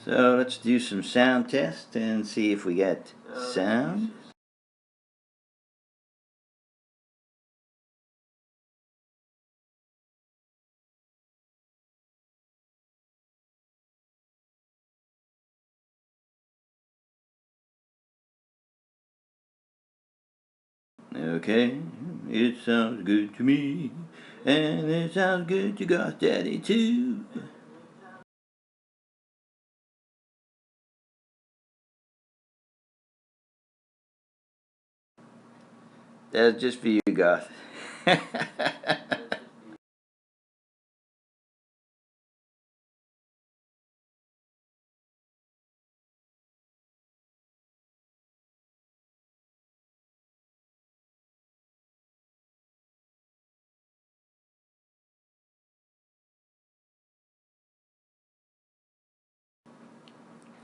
So let's do some sound test and see if we get sound. Okay, it sounds good to me, and it sounds good to God's Daddy too. That's just for you, Goth.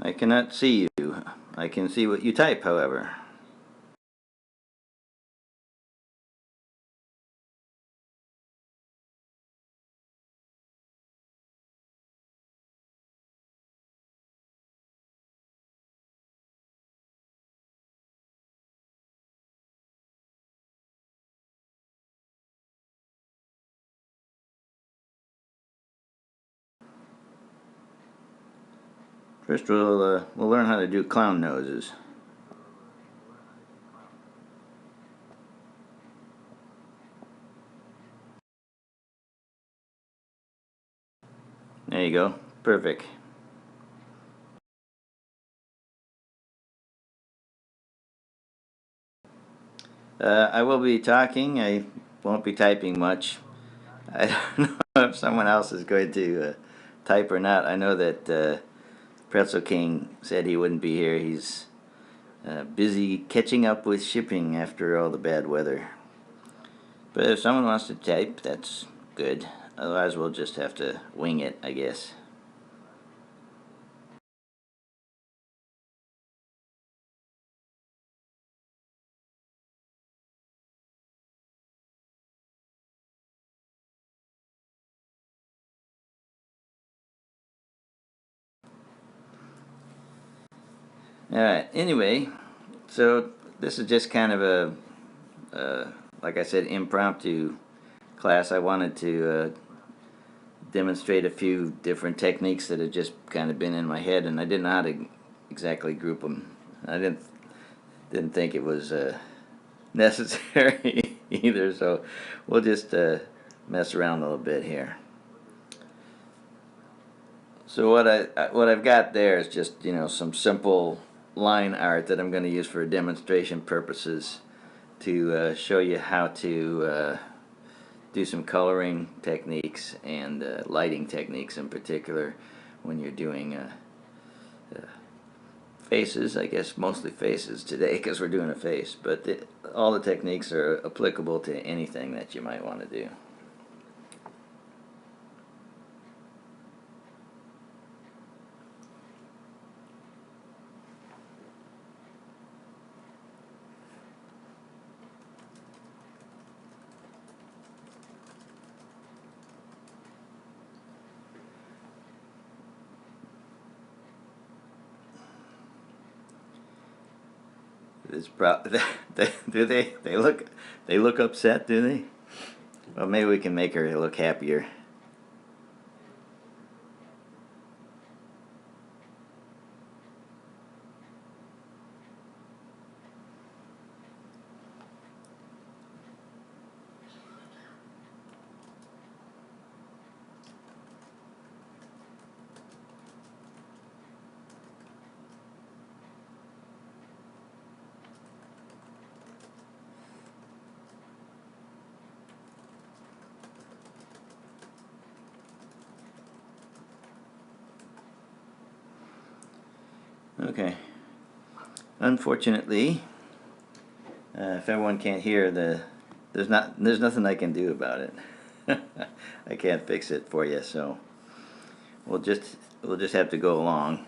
I cannot see you. I can see what you type, however. First, we'll learn how to do clown noses. There you go. Perfect. I will be talking. I won't be typing much. I don't know if someone else is going to type or not. I know that Pretzel King said he wouldn't be here. He's busy catching up with shipping after all the bad weather. But if someone wants to type, that's good. Otherwise, we'll just have to wing it, I guess. Alright, anyway, so this is just kind of like I said, impromptu class. I wanted to demonstrate a few different techniques that have just kind of been in my head, and I didn't know how to exactly group them. I didn't think it was necessary either, so we'll just mess around a little bit here. So what I've got there is just some simple line art that I'm going to use for demonstration purposes to show you how to do some coloring techniques and lighting techniques in particular when you're doing faces. I guess mostly faces today because we're doing a face, but all the techniques are applicable to anything that you might want to do. It's do they look upset, do they? Well, maybe we can make her look happier. Okay. Unfortunately, if everyone can't hear, there's nothing I can do about it. I can't fix it for you, so we'll just have to go along.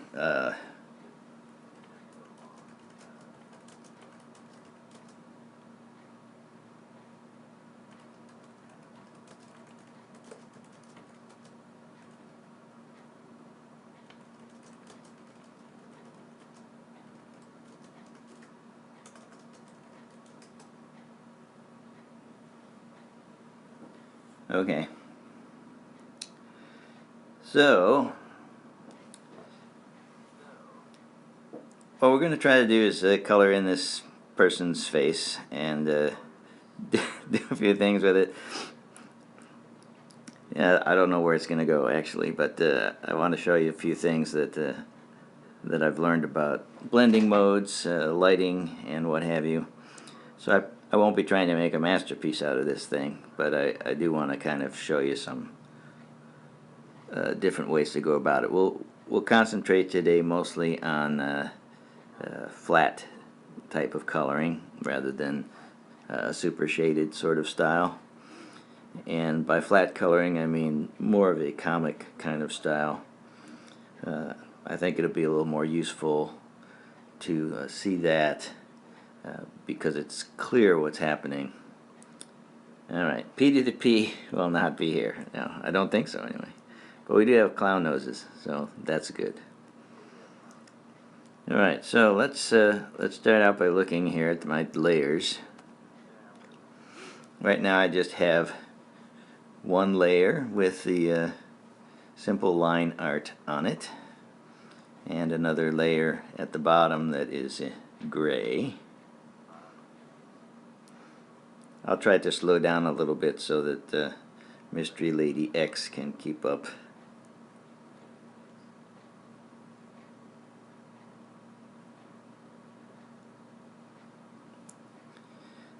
Okay. So, what we're going to try to do is color in this person's face and do a few things with it. Yeah, I don't know where it's going to go actually, but I want to show you a few things that I've learned about blending modes, lighting, and what have you. So I won't be trying to make a masterpiece out of this thing, but I do want to kind of show you some different ways to go about it. We'll concentrate today mostly on flat type of coloring rather than super shaded sort of style. And by flat coloring I mean more of a comic kind of style. I think it'll be a little more useful to see that because it's clear what's happening. Alright, P to the P will not be here. No, I don't think so anyway. But we do have clown noses, so that's good. Alright, so let's start out by looking here at my layers. Right now I just have one layer with the simple line art on it, and another layer at the bottom that is gray. I'll try to slow down a little bit so that Mystery Lady X can keep up.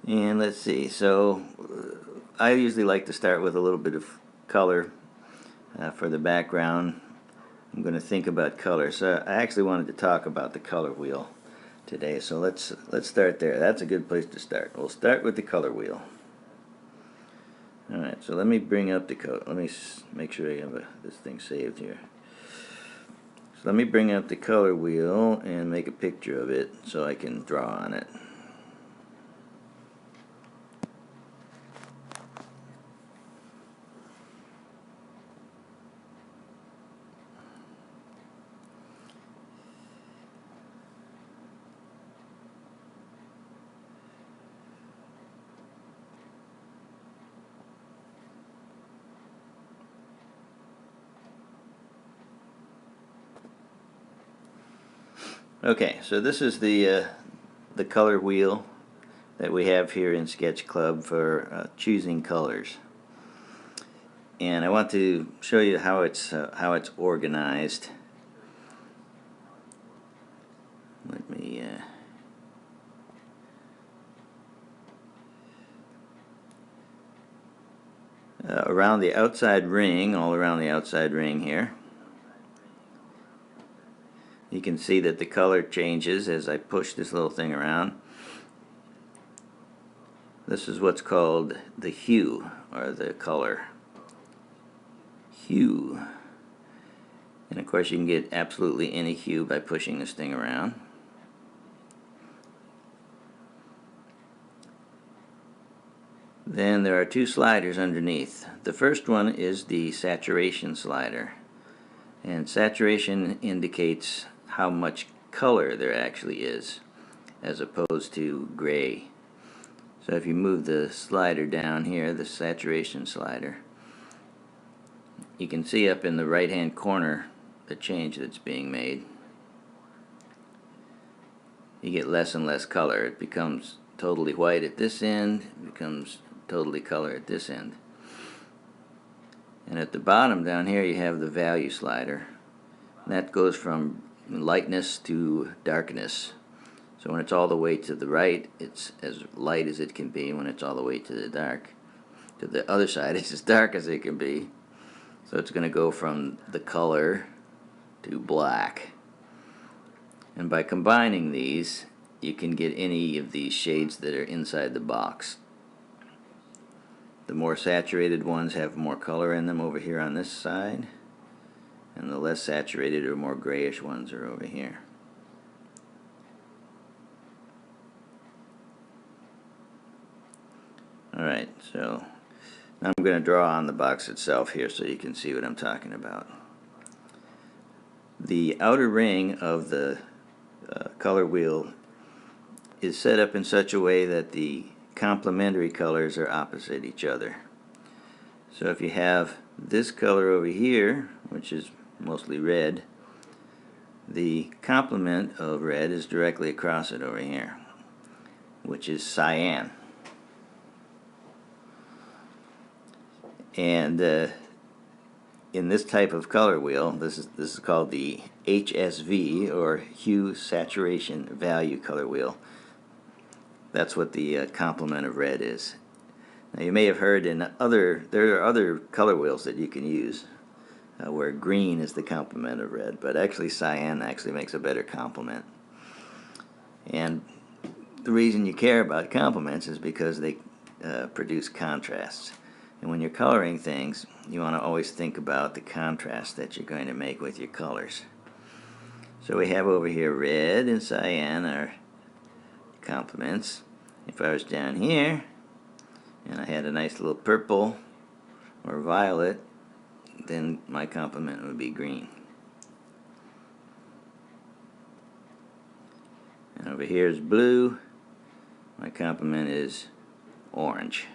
And let's see, so I usually like to start with a little bit of color for the background. I'm going to think about color. So I actually wanted to talk about the color wheel today. So let's start there. That's a good place to start. We'll start with the color wheel. Alright, so let me bring up the color. Let me make sure I have this thing saved here. So let me bring up the color wheel and make a picture of it so I can draw on it. Okay, so this is the color wheel that we have here in SketchClub for choosing colors, and I want to show you how it's organized. Let me around the outside ring, all around the outside ring here. You can see that the color changes as I push this little thing around. This is what's called the hue, or the color hue. And of course you can get absolutely any hue by pushing this thing around. Then there are two sliders underneath. The first one is the saturation slider. And saturation indicates how much color there actually is, as opposed to gray. So if you move the slider down here, the saturation slider, you can see up in the right hand corner the change that's being made. You get less and less color. It becomes totally white at this end, it becomes totally color at this end. And at the bottom down here you have the value slider. And that goes from lightness to darkness. So when it's all the way to the right, it's as light as it can be. When it's all the way to the other side, it's as dark as it can be. So it's going to go from the color to black. And by combining these, you can get any of these shades that are inside the box. The more saturated ones have more color in them over here on this side, and the less saturated or more grayish ones are over here. Alright, so now I'm going to draw on the box itself here so you can see what I'm talking about. The outer ring of the color wheel is set up in such a way that the complementary colors are opposite each other. So if you have this color over here, which is mostly red, the complement of red is directly across it over here, which is cyan. And in this type of color wheel, this is called the HSV, or hue saturation value color wheel. That's what the complement of red is. Now you may have heard there are other color wheels that you can use where green is the complement of red, but actually cyan actually makes a better complement. And the reason you care about complements is because they produce contrasts. And when you're coloring things, you want to always think about the contrast that you're going to make with your colors. So we have over here red and cyan are complements. If I was down here and I had a nice little purple or violet, then my complement would be green. And over here is blue. My complement is orange.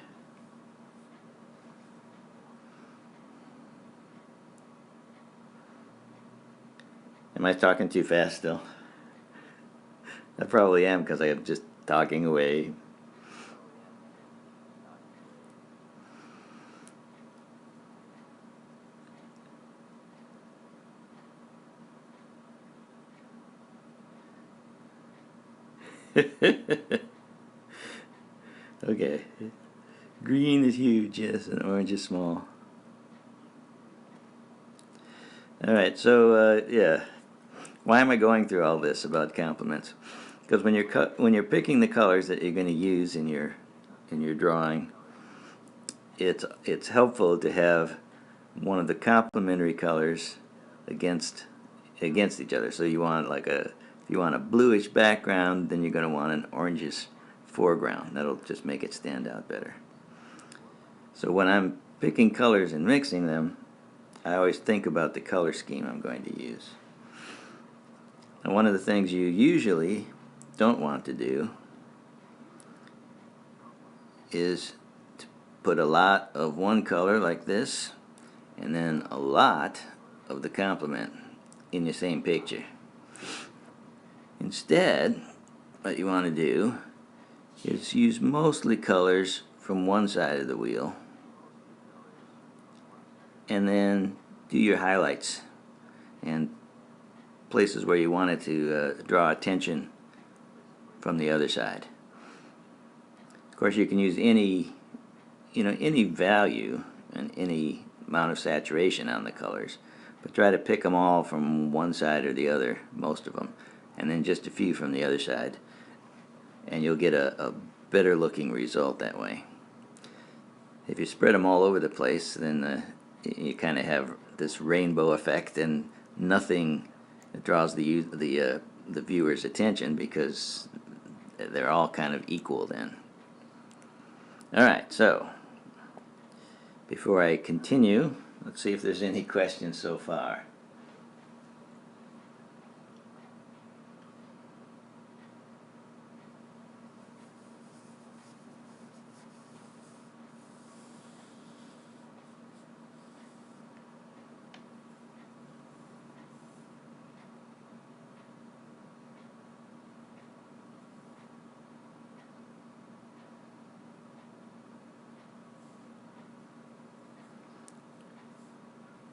Am I talking too fast still? I probably am, because I am just talking away. Okay. Green is huge, yes, and orange is small. Alright, so yeah. Why am I going through all this about complements? Because when you're picking the colors that you're going to use in your drawing, it's helpful to have one of the complementary colors against each other. So you want if you want a bluish background, then you're going to want an orangish foreground. That'll just make it stand out better. So when I'm picking colors and mixing them, I always think about the color scheme I'm going to use. And one of the things you usually don't want to do is to put a lot of one color like this and then a lot of the complement in the same picture. Instead, what you want to do is use mostly colors from one side of the wheel and then do your highlights and places where you want it to draw attention from the other side. Of course, you can use any value and any amount of saturation on the colors, but try to pick them all from one side or the other, most of them, and then just a few from the other side, and you'll get a better looking result that way. If you spread them all over the place, then you kind of have this rainbow effect, and nothing draws the viewer's attention because they're all kind of equal then. Alright, so before I continue, let's see if there's any questions so far.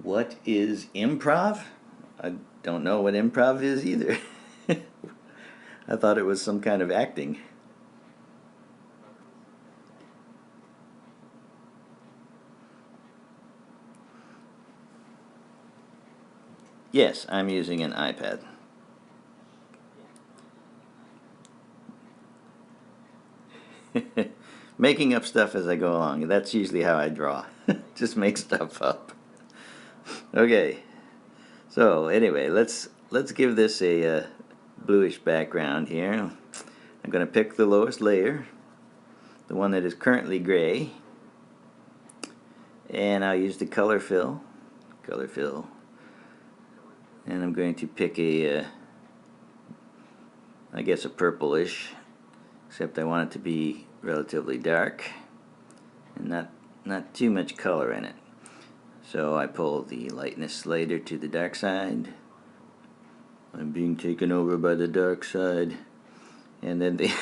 What is improv? I don't know what improv is either. I thought it was some kind of acting. Yes, I'm using an iPad. Making up stuff as I go along. That's usually how I draw. Just make stuff up. Okay. So anyway, let's give this a bluish background here. I'm going to pick the lowest layer, the one that is currently gray, and I'll use the color fill, and I'm going to pick I guess a purplish, except I want it to be relatively dark and not not too much color in it. So I pull the lightness slider to the dark side. I'm being taken over by the dark side. And then the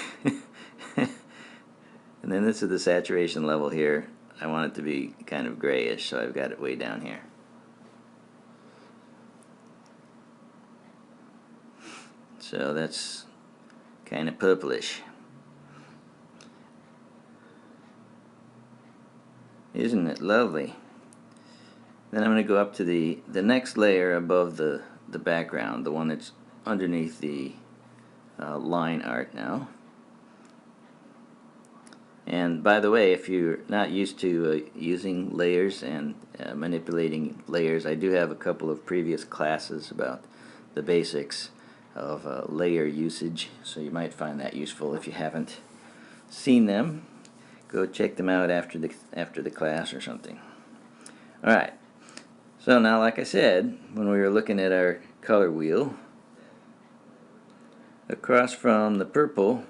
and then this is the saturation level here. I want it to be kind of grayish, so I've got it way down here. So that's kind of purplish. Isn't it lovely? Then I'm going to go up to the next layer above the background, the one that's underneath the line art now. And by the way, if you're not used to using layers and manipulating layers, I do have a couple of previous classes about the basics of layer usage, so you might find that useful if you haven't seen them. Go check them out after the class or something. Alright, so now like I said, when we were looking at our color wheel, across from the purple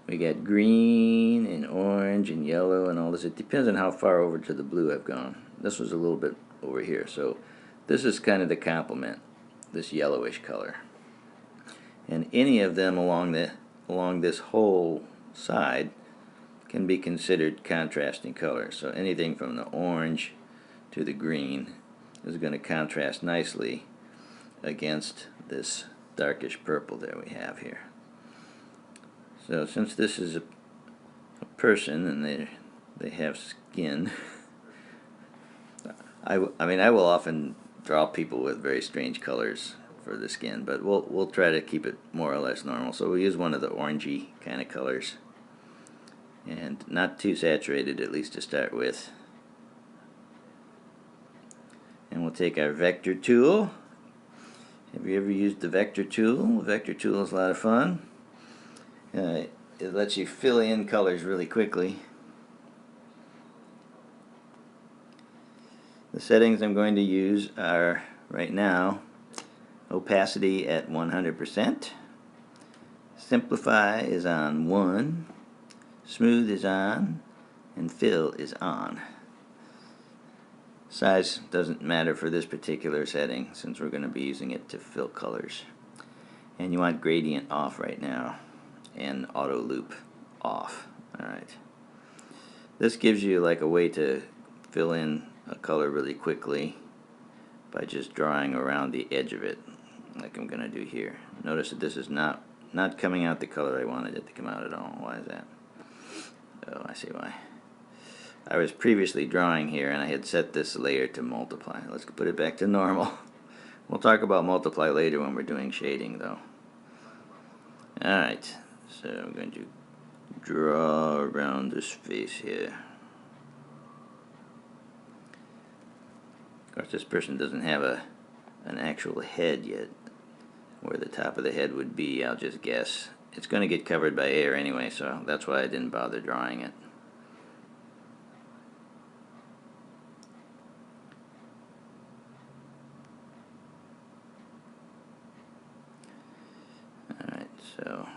we got green and orange and yellow and all this. It depends on how far over to the blue I've gone. This was a little bit over here, so this is kind of the complement, this yellowish color. And any of them along this whole side can be considered contrasting colors. So anything from the orange to the green is going to contrast nicely against this darkish purple that we have here. So since this is a person and they have skin, I mean I will often draw people with very strange colors for the skin, but we'll try to keep it more or less normal. So we'll use one of the orangey kind of colors, and not too saturated, at least to start with. And we'll take our vector tool. Have you ever used the vector tool? The vector tool is a lot of fun. It lets you fill in colors really quickly. The settings I'm going to use are, right now, opacity at 100%, simplify is on 1, smooth is on, and fill is on. Size doesn't matter for this particular setting since we're going to be using it to fill colors. And you want gradient off right now and auto loop off. Alright. This gives you like a way to fill in a color really quickly by just drawing around the edge of it, like I'm going to do here. Notice that this is not coming out the color I wanted it to come out at all. Why is that? Oh, I see why. I was previously drawing here and I had set this layer to multiply. Let's put it back to normal. We'll talk about multiply later when we're doing shading though. Alright, so I'm going to draw around this face here. Of course, this person doesn't have an actual head yet. Where the top of the head would be, I'll just guess. It's going to get covered by air anyway, so that's why I didn't bother drawing it. Alright, so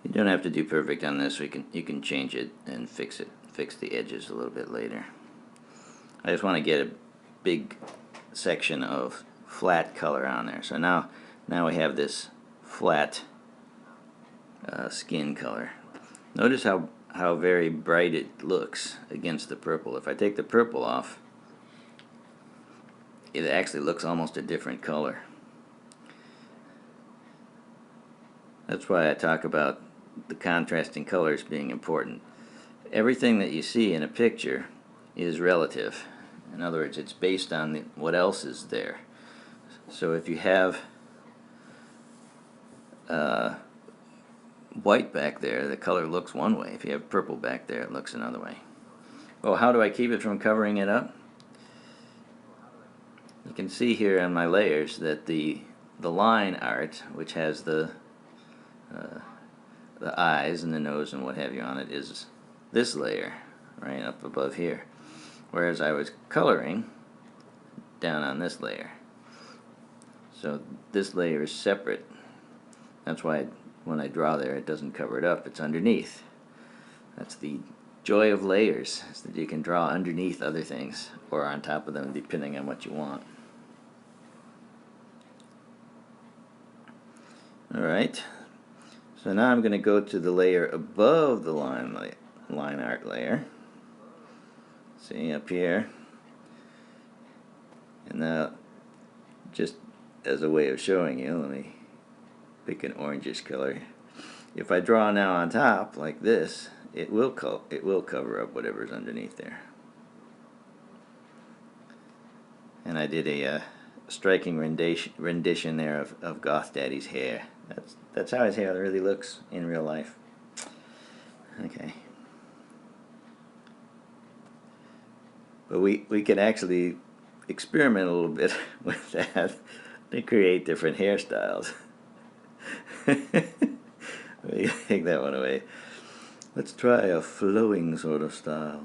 you don't have to do perfect on this. You can change it and fix the edges a little bit later. I just want to get a big section of flat color on there. So now we have this flat skin color. Notice how very bright it looks against the purple. If I take the purple off, it actually looks almost a different color. That's why I talk about the contrasting colors being important. Everything that you see in a picture is relative. In other words, it's based on what else is there. So if you have white back there, the color looks one way. If you have purple back there, it looks another way. Well, how do I keep it from covering it up? You can see here on my layers that the line art, which has the eyes and the nose and what have you on it, is this layer right up above here. Whereas I was coloring down on this layer. So this layer is separate. That's why when I draw there, it doesn't cover it up. It's underneath. That's the joy of layers is that you can draw underneath other things or on top of them depending on what you want. Alright, so now I'm going to go to the layer above the line art layer. See up here. And now, just as a way of showing you, let me pick an orangish color. If I draw now on top like this, it will cover up whatever's underneath there. And I did a striking rendition there of Goth Daddy's hair. That's how his hair really looks in real life. Okay. But we can actually experiment a little bit with that to create different hairstyles. Let me take that one away. Let's try a flowing sort of style.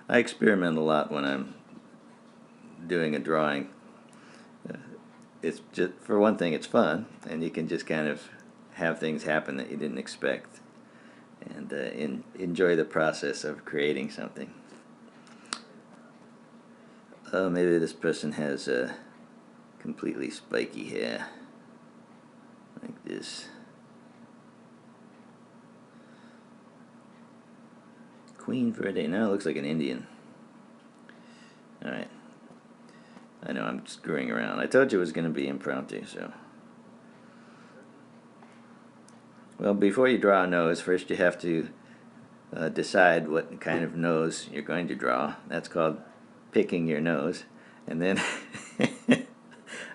I experiment a lot when I'm doing a drawing. It's just, for one thing, it's fun, and you can just kind of have things happen that you didn't expect, and enjoy the process of creating something. Maybe this person has a completely spiky hair, like this. Queen Verde. Now it looks like an Indian. Alright. I know I'm screwing around. I told you it was going to be impromptu, so. Well, before you draw a nose, first you have to decide what kind of nose you're going to draw. That's called picking your nose. And then,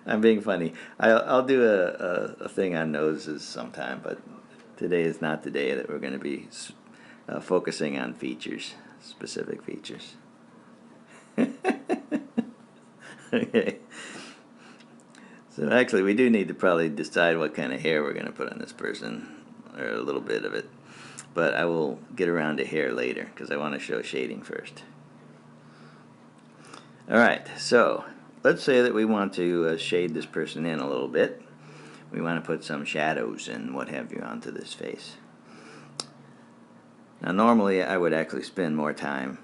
I'm being funny. I'll do a thing on noses sometime, but today is not the day that we're going to be focusing on features, specific features. Okay. So actually, we do need to probably decide what kind of hair we're going to put on this person, or a little bit of it. But I will get around to hair later, because I want to show shading first. Alright, so let's say that we want to shade this person in a little bit. We want to put some shadows and what have you onto this face. Now normally I would actually spend more time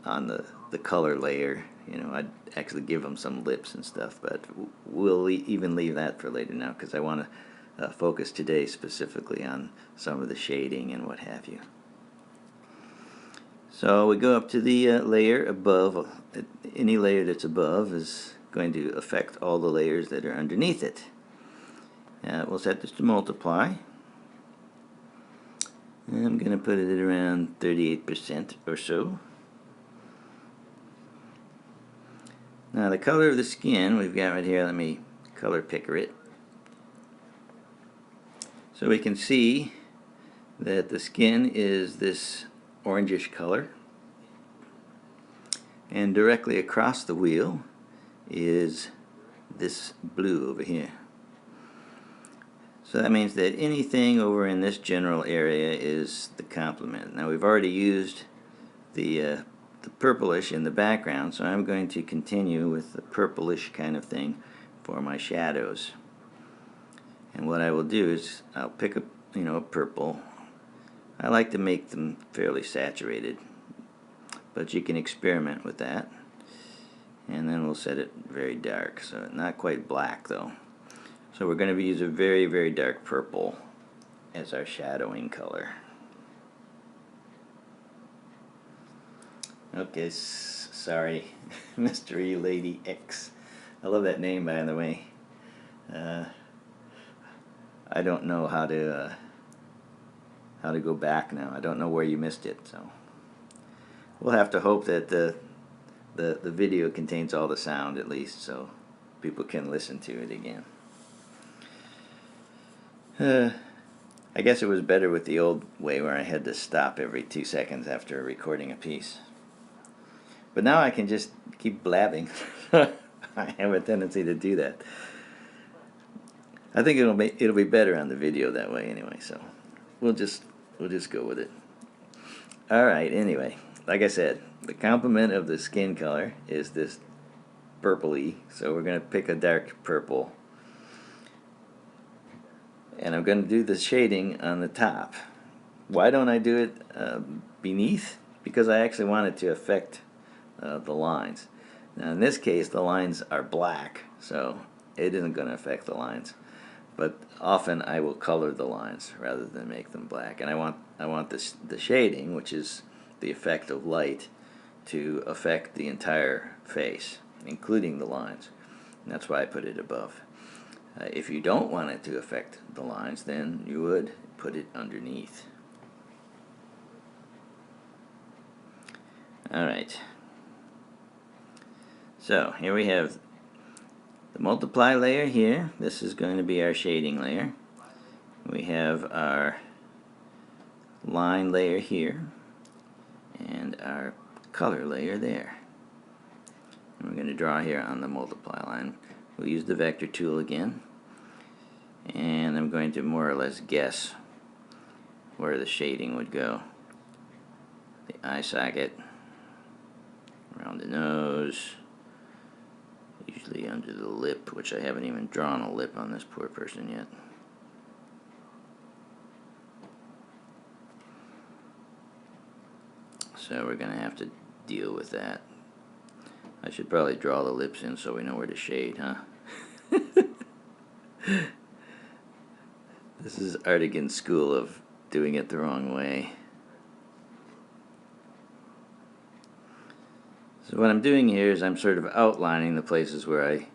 on the color layer. You know, I'd actually give them some lips and stuff, but we'll even leave that for later now, because I want to focus today specifically on some of the shading and what have you. So we go up to the layer above. Any layer that's above is going to affect all the layers that are underneath it. We'll set this to multiply. And I'm going to put it at around 38% or so. Now the color of the skin we've got right here, let me color picker it. So we can see that the skin is this orangish color, and directly across the wheel is this blue over here. So that means that anything over in this general area is the complement. Now we've already used the purplish in the background, so I'm going to continue with the purplish kind of thing for my shadows. And what I will do is I'll pick a purple. I like to make them fairly saturated, but you can experiment with that. And then we'll set it very dark, so not quite black though. So we're going to use a very, very dark purple as our shadowing color. Okay, sorry, Mystery Lady X. I love that name, by the way. I don't know how to go back now. I don't know where you missed it, so we'll have to hope that the video contains all the sound at least, so people can listen to it again. I guess it was better with the old way where I had to stop every 2 seconds after recording a piece. But now I can just keep blabbing. I have a tendency to do that. I think it'll be better on the video that way anyway, so we'll just go with it. Alright, anyway, like I said, the complement of the skin color is this purpley, so we're going to pick a dark purple. And I'm going to do the shading on the top. Why don't I do it beneath? Because I actually want it to affect the lines. Now in this case the lines are black, so it isn't going to affect the lines. But often I will color the lines rather than make them black. And I want the shading, which is the effect of light, to affect the entire face, including the lines. And that's why I put it above. If you don't want it to affect the lines, then you would put it underneath. Alright. So here we have the multiply layer here. This is going to be our shading layer. We have our line layer here and our color layer there. And we're going to draw here on the multiply line. We'll use the vector tool again, and I'm going to more or less guess where the shading would go. The eye socket, around the nose, usually under the lip, which I haven't even drawn a lip on this poor person yet. So we're going to have to deal with that. I should probably draw the lips in so we know where to shade, huh? This is Artigan's school of doing it the wrong way. So what I'm doing here is I'm sort of outlining the places where I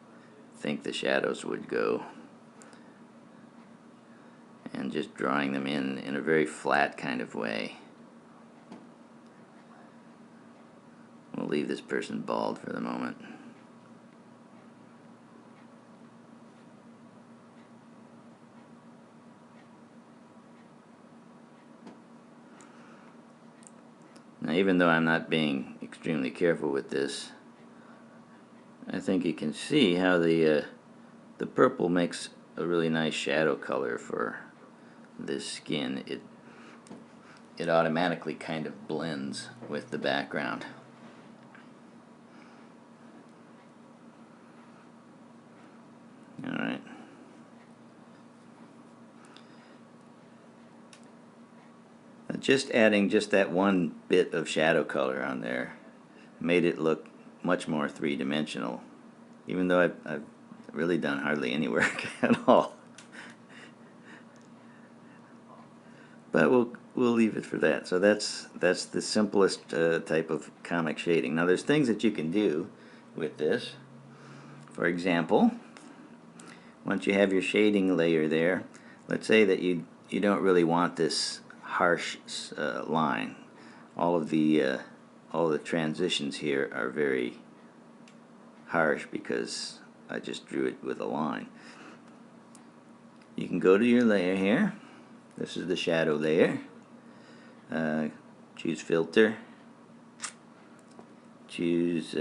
think the shadows would go, and just drawing them in a very flat kind of way. We'll leave this person bald for the moment. Now, even though I'm not being extremely careful with this, I think you can see how the purple makes a really nice shadow color for this skin. It automatically kind of blends with the background. Alright. Just adding just that one bit of shadow color on there made it look much more three-dimensional, even though I've really done hardly any work at all. But we'll leave it for that. So that's the simplest type of comic shading. Now there's things that you can do with this. For example, once you have your shading layer there, let's say that you don't really want this harsh line. All the transitions here are very harsh because I just drew it with a line. You can go to your layer here. This is the shadow layer. Choose filter. Choose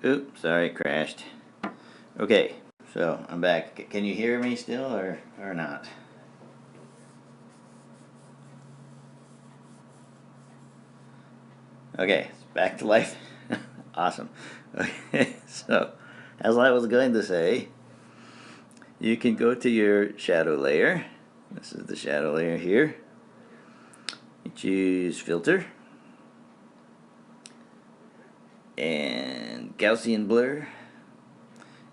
oops, sorry, it crashed. Okay, so I'm back. Can you hear me still or not? Okay, back to life. Awesome. Okay, so as I was going to say, you can go to your shadow layer. This is the shadow layer here. You choose filter and Gaussian blur,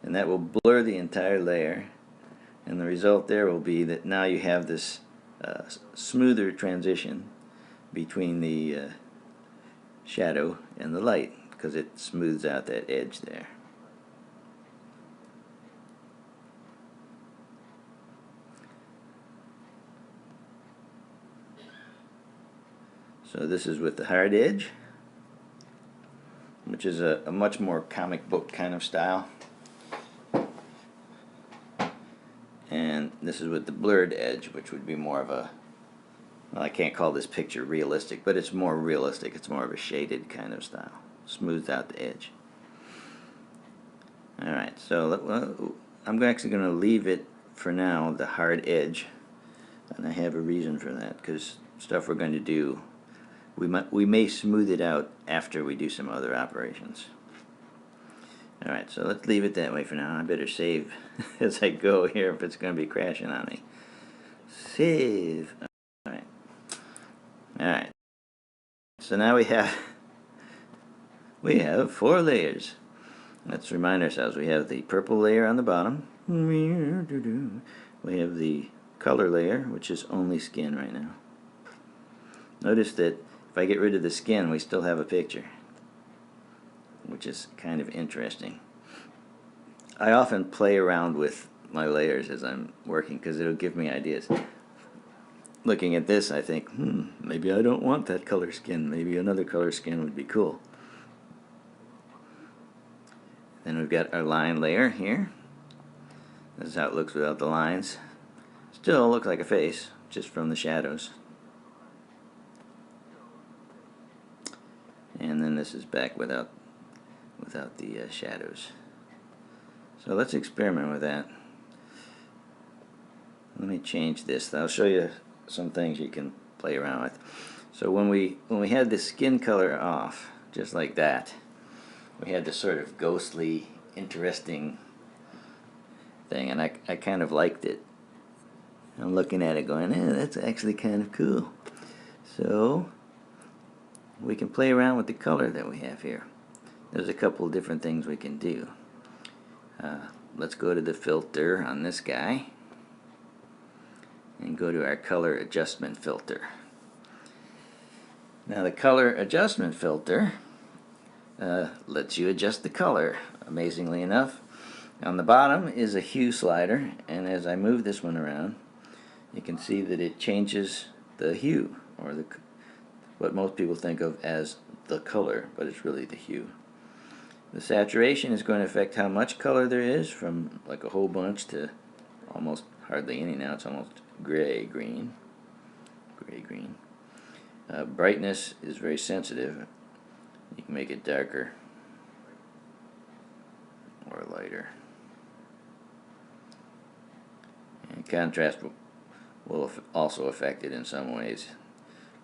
and that will blur the entire layer, and the result there will be that now you have this smoother transition between the shadow and the light, because it smooths out that edge there. So this is with the hard edge, which is a much more comic book kind of style. And this is with the blurred edge, which would be more of a, well, I can't call this picture realistic, but it's more realistic. It's more of a shaded kind of style. Smooths out the edge. Alright, so I'm actually going to leave it for now, the hard edge, and I have a reason for that, because stuff we're going to do, we may smooth it out after we do some other operations. Alright, so let's leave it that way for now. I better save as I go here if it's going to be crashing on me. Save. Alright. Alright. So now we have 4 layers. Let's remind ourselves, we have the purple layer on the bottom. We have the color layer, which is only skin right now. Notice that if I get rid of the skin, we still have a picture, which is kind of interesting. I often play around with my layers as I'm working because it'll give me ideas. Looking at this, I think, maybe I don't want that color skin. Maybe another color skin would be cool. Then we've got our line layer here. This is how it looks without the lines. Still looks like a face, just from the shadows. And then this is back without the shadows. So let's experiment with that. Let me change this. I'll show you some things you can play around with. So when we had the skin color off, just like that, we had this sort of ghostly, interesting thing, and I kind of liked it. I'm looking at it going, that's actually kind of cool. So we can play around with the color that we have here. There's a couple of different things we can do. Let's go to the filter on this guy and go to our color adjustment filter. Now the color adjustment filter lets you adjust the color, amazingly enough. On the bottom is a hue slider, and as I move this one around, you can see that it changes the hue, or what most people think of as the color, but it's really the hue. The saturation is going to affect how much color there is, from like a whole bunch to almost hardly any. Now it's almost gray-green. Gray-green. Brightness is very sensitive. You can make it darker or lighter. And contrast will also affect it in some ways.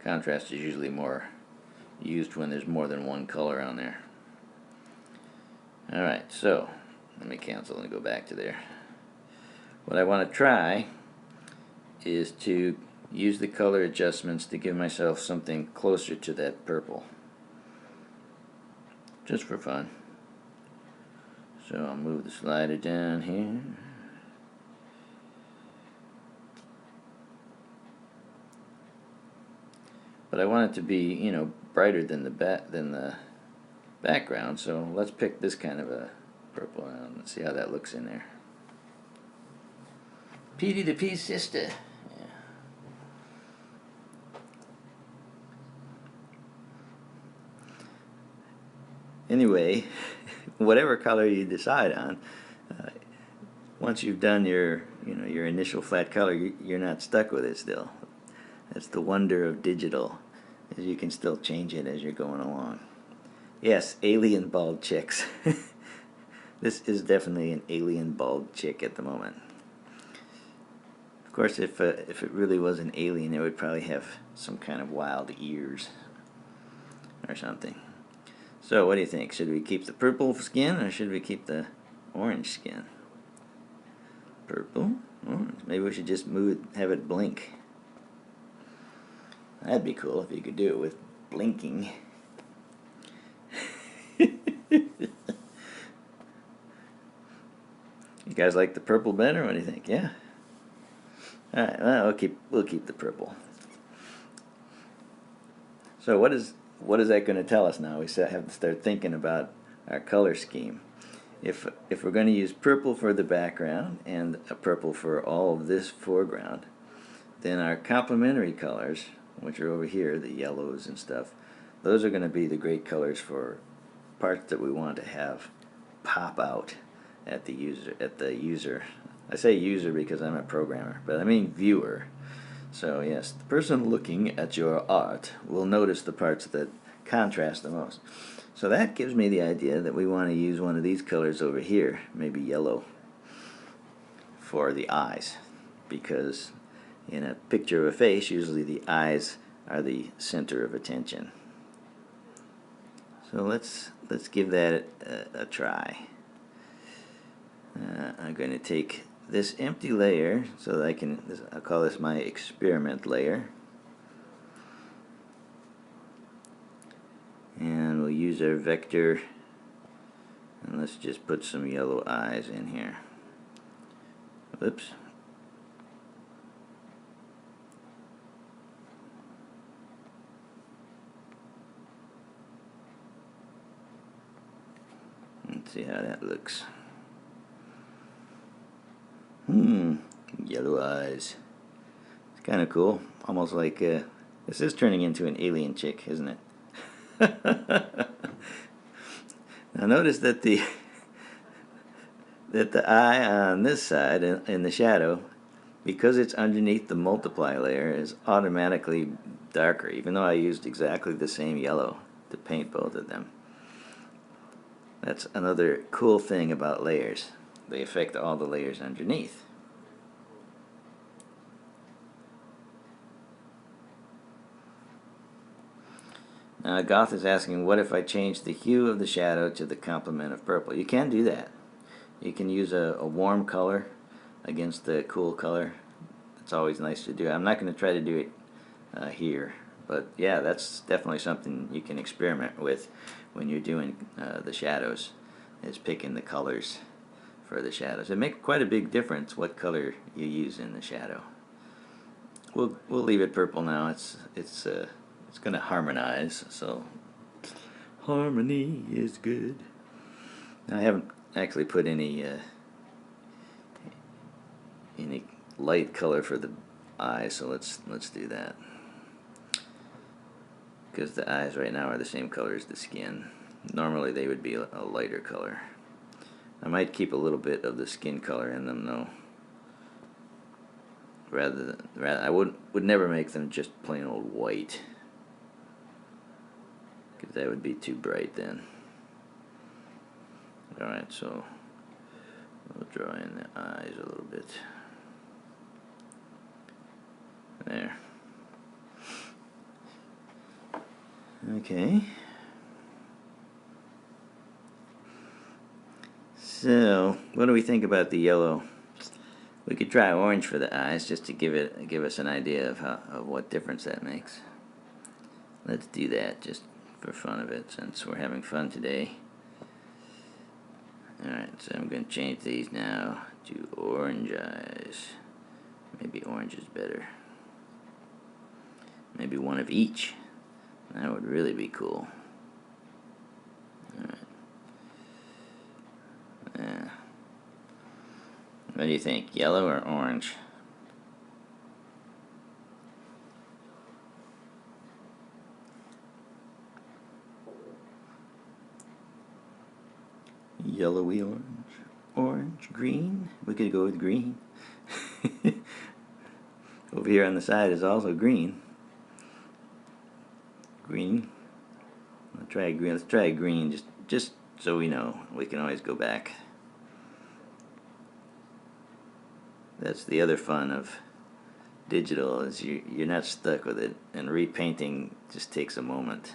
Contrast is usually more used when there's more than one color on there. Alright, so let me cancel and go back to there. What I want to try is to use the color adjustments to give myself something closer to that purple, just for fun. So I'll move the slider down here. But I want it to be, you know, brighter than the background. So let's pick this kind of a purple and let's see how that looks in there. Petey the Pea Sister. Yeah. Anyway, whatever color you decide on, once you've done your initial flat color, you're not stuck with it still. That's the wonder of digital, is you can still change it as you're going along. Yes, alien bald chicks. This is definitely an alien bald chick at the moment. Of course, if it really was an alien, it would probably have some kind of wild ears or something. So what do you think? Should we keep the purple skin or should we keep the orange skin? Purple, orange. Maybe we should just have it blink. That'd be cool if you could do it with blinking. You guys like the purple better? What do you think? Yeah. All right. Well, we'll keep the purple. So what is that going to tell us now? We have to start thinking about our color scheme. If we're going to use purple for the background and a purple for all of this foreground, then our complementary colors, which are over here, the yellows and stuff, those are going to be the great colors for parts that we want to have pop out at the user. I say user because I'm a programmer, but I mean viewer. So yes, the person looking at your art will notice the parts that contrast the most. So that gives me the idea that we want to use one of these colors over here, maybe yellow. for the eyes, because in a picture of a face, usually the eyes are the center of attention. So let's give that a try. I'm going to take this empty layer so that I'll call this my experiment layer. And we'll use our vector, and let's just put some yellow eyes in here. Whoops. Let's see how that looks. Yellow eyes. It's kind of cool. Almost like this is turning into an alien chick, isn't it? Now notice that the eye on this side in the shadow, because it's underneath the multiply layer, is automatically darker, even though I used exactly the same yellow to paint both of them. That's another cool thing about layers. They affect all the layers underneath. Now Goth is asking, what if I change the hue of the shadow to the complement of purple? You can do that. You can use a warm color against the cool color. It's always nice to do. I'm not going to try to do it here, but yeah, that's definitely something you can experiment with when you're doing the shadows, is picking the colors for the shadows. It makes quite a big difference what color you use in the shadow. We'll leave it purple now. It's going to harmonize, so harmony is good. Now, I haven't actually put any light color for the eyes, so let's do that, because the eyes right now are the same color as the skin. Normally they would be a lighter color. I might keep a little bit of the skin color in them though. Rather I would never make them just plain old white, because that would be too bright then. Alright, so we'll draw in the eyes a little bit. There. Okay. So, what do we think about the yellow? We could try orange for the eyes, just to give us an idea of what difference that makes. Let's do that just for fun of it, since we're having fun today. Alright, so I'm going to change these now to orange eyes. Maybe orange is better. Maybe one of each. That would really be cool. Alright. Yeah. What do you think, yellow or orange? Yellowy orange. Orange, green. We could go with green. Over here on the side is also green. Green. Let's try green. Let's try green, just so we know. We can always go back. That's the other fun of digital, is you're not stuck with it, and repainting just takes a moment.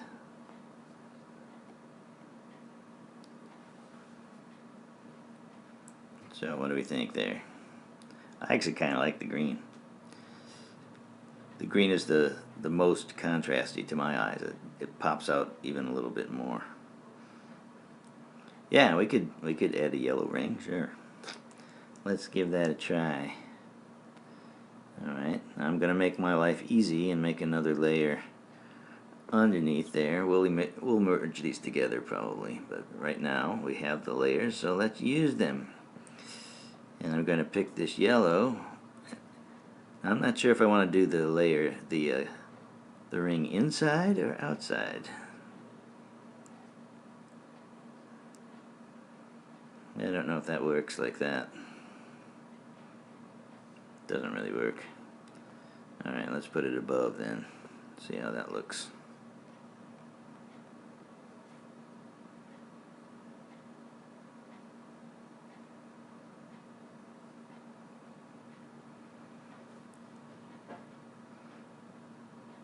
So what do we think there? I actually kind of like the green. The green is the most contrasty to my eyes. It pops out even a little bit more. Yeah, we could add a yellow ring, sure. Let's give that a try. Alright, I'm going to make my life easy and make another layer underneath there. We'll merge these together probably, but right now we have the layers, so let's use them. And I'm going to pick this yellow. I'm not sure if I want to do the layer, the ring inside or outside. I don't know if that works like that. Doesn't really work. Alright, let's put it above then. See how that looks.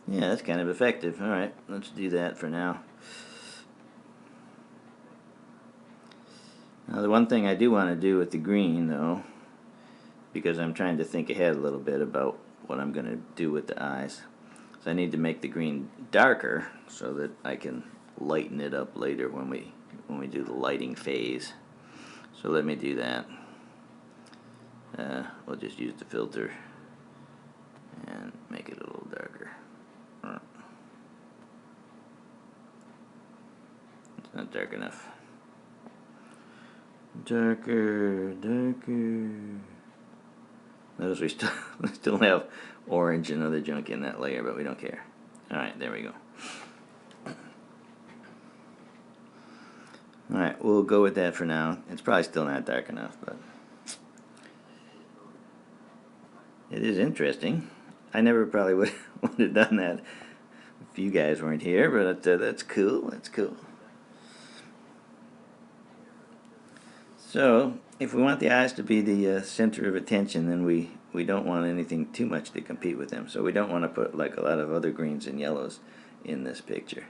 Yeah, that's kind of effective. Alright, let's do that for now. Now the one thing I do want to do with the green though, because I'm trying to think ahead a little bit about what I'm going to do with the eyes, so I need to make the green darker so that I can lighten it up later when we do the lighting phase. So let me do that. We'll just use the filter and make it a little darker. It's not dark enough. Darker, darker. Notice we still have orange and other junk in that layer, but we don't care. Alright, there we go. Alright, we'll go with that for now. It's probably still not dark enough, but it is interesting. I never probably would have done that if you guys weren't here, but that's cool. That's cool. So, if we want the eyes to be the center of attention, then we don't want anything too much to compete with them. So we don't want to put like a lot of other greens and yellows in this picture.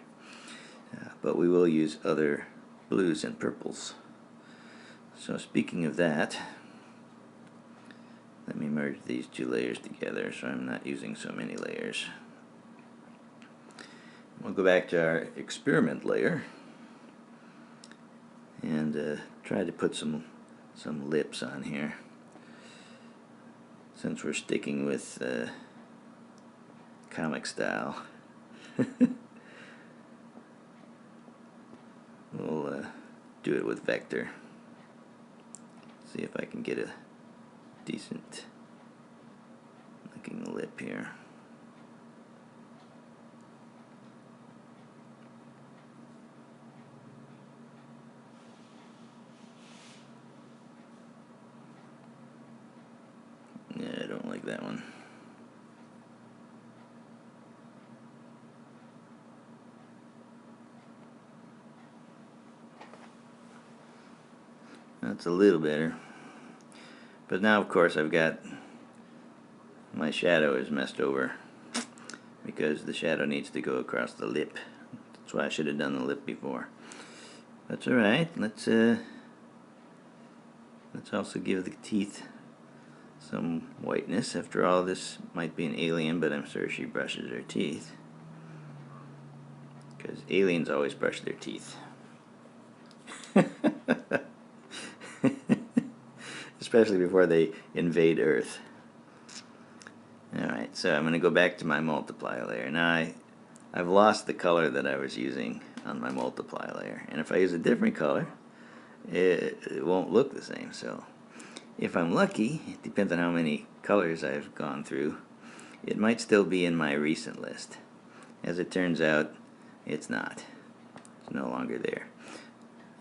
But we will use other blues and purples. So speaking of that, let me merge these two layers together so I'm not using so many layers. We'll go back to our experiment layer and try to put some lips on here. Since we're sticking with comic style, we'll do it with vector. See if I can get a decent looking lip here. Yeah, I don't like that one. That's a little better. But now, of course, I've got my shadow is messed over because the shadow needs to go across the lip. That's why I should have done the lip before. That's alright. Let's also give the teeth some whiteness. After all, this might be an alien, but I'm sure she brushes her teeth, because aliens always brush their teeth. Especially before they invade Earth. Alright, so I'm going to go back to my multiply layer. Now I've lost the color that I was using on my multiply layer, and if I use a different color, it won't look the same. So if I'm lucky, it depends on how many colors I've gone through, it might still be in my recent list. As it turns out, it's not. It's no longer there.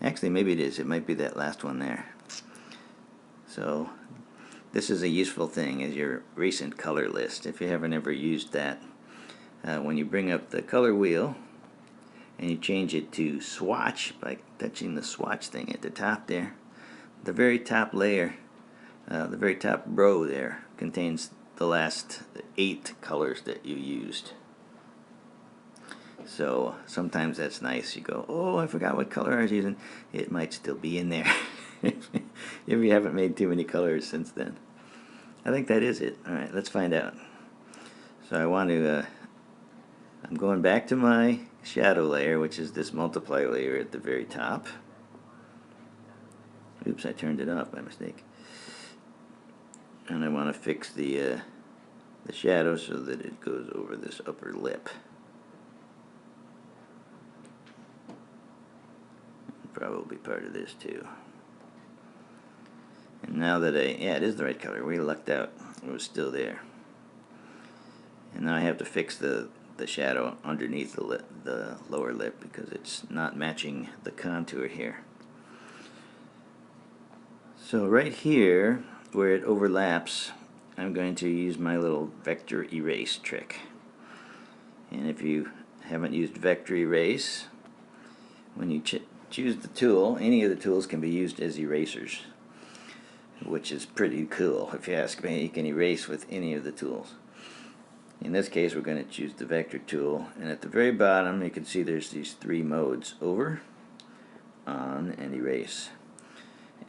Actually, maybe it is. It might be that last one there. So this is a useful thing as your recent color list. If you haven't ever used that, when you bring up the color wheel and you change it to swatch by touching the swatch thing at the top there, the very top layer, the very top row there contains the last 8 colors that you used. So sometimes that's nice. You go, oh, I forgot what color I was using. It might still be in there if you haven't made too many colors since then. I think that is it. Alright, let's find out. So I want to, I'm going back to my shadow layer, which is this multiply layer at the very top. Oops, I turned it off by mistake. And I want to fix the shadow so that it goes over this upper lip. Probably part of this too. And now that yeah, it is the right color. We lucked out. It was still there. And now I have to fix the shadow underneath the lower lip because it's not matching the contour here. So right here, where it overlaps, I'm going to use my little vector erase trick. And if you haven't used vector erase, when you choose the tool, any of the tools can be used as erasers, which is pretty cool. If you ask me, you can erase with any of the tools. In this case, we're going to choose the vector tool, and at the very bottom you can see there's these three modes: over, on, and erase.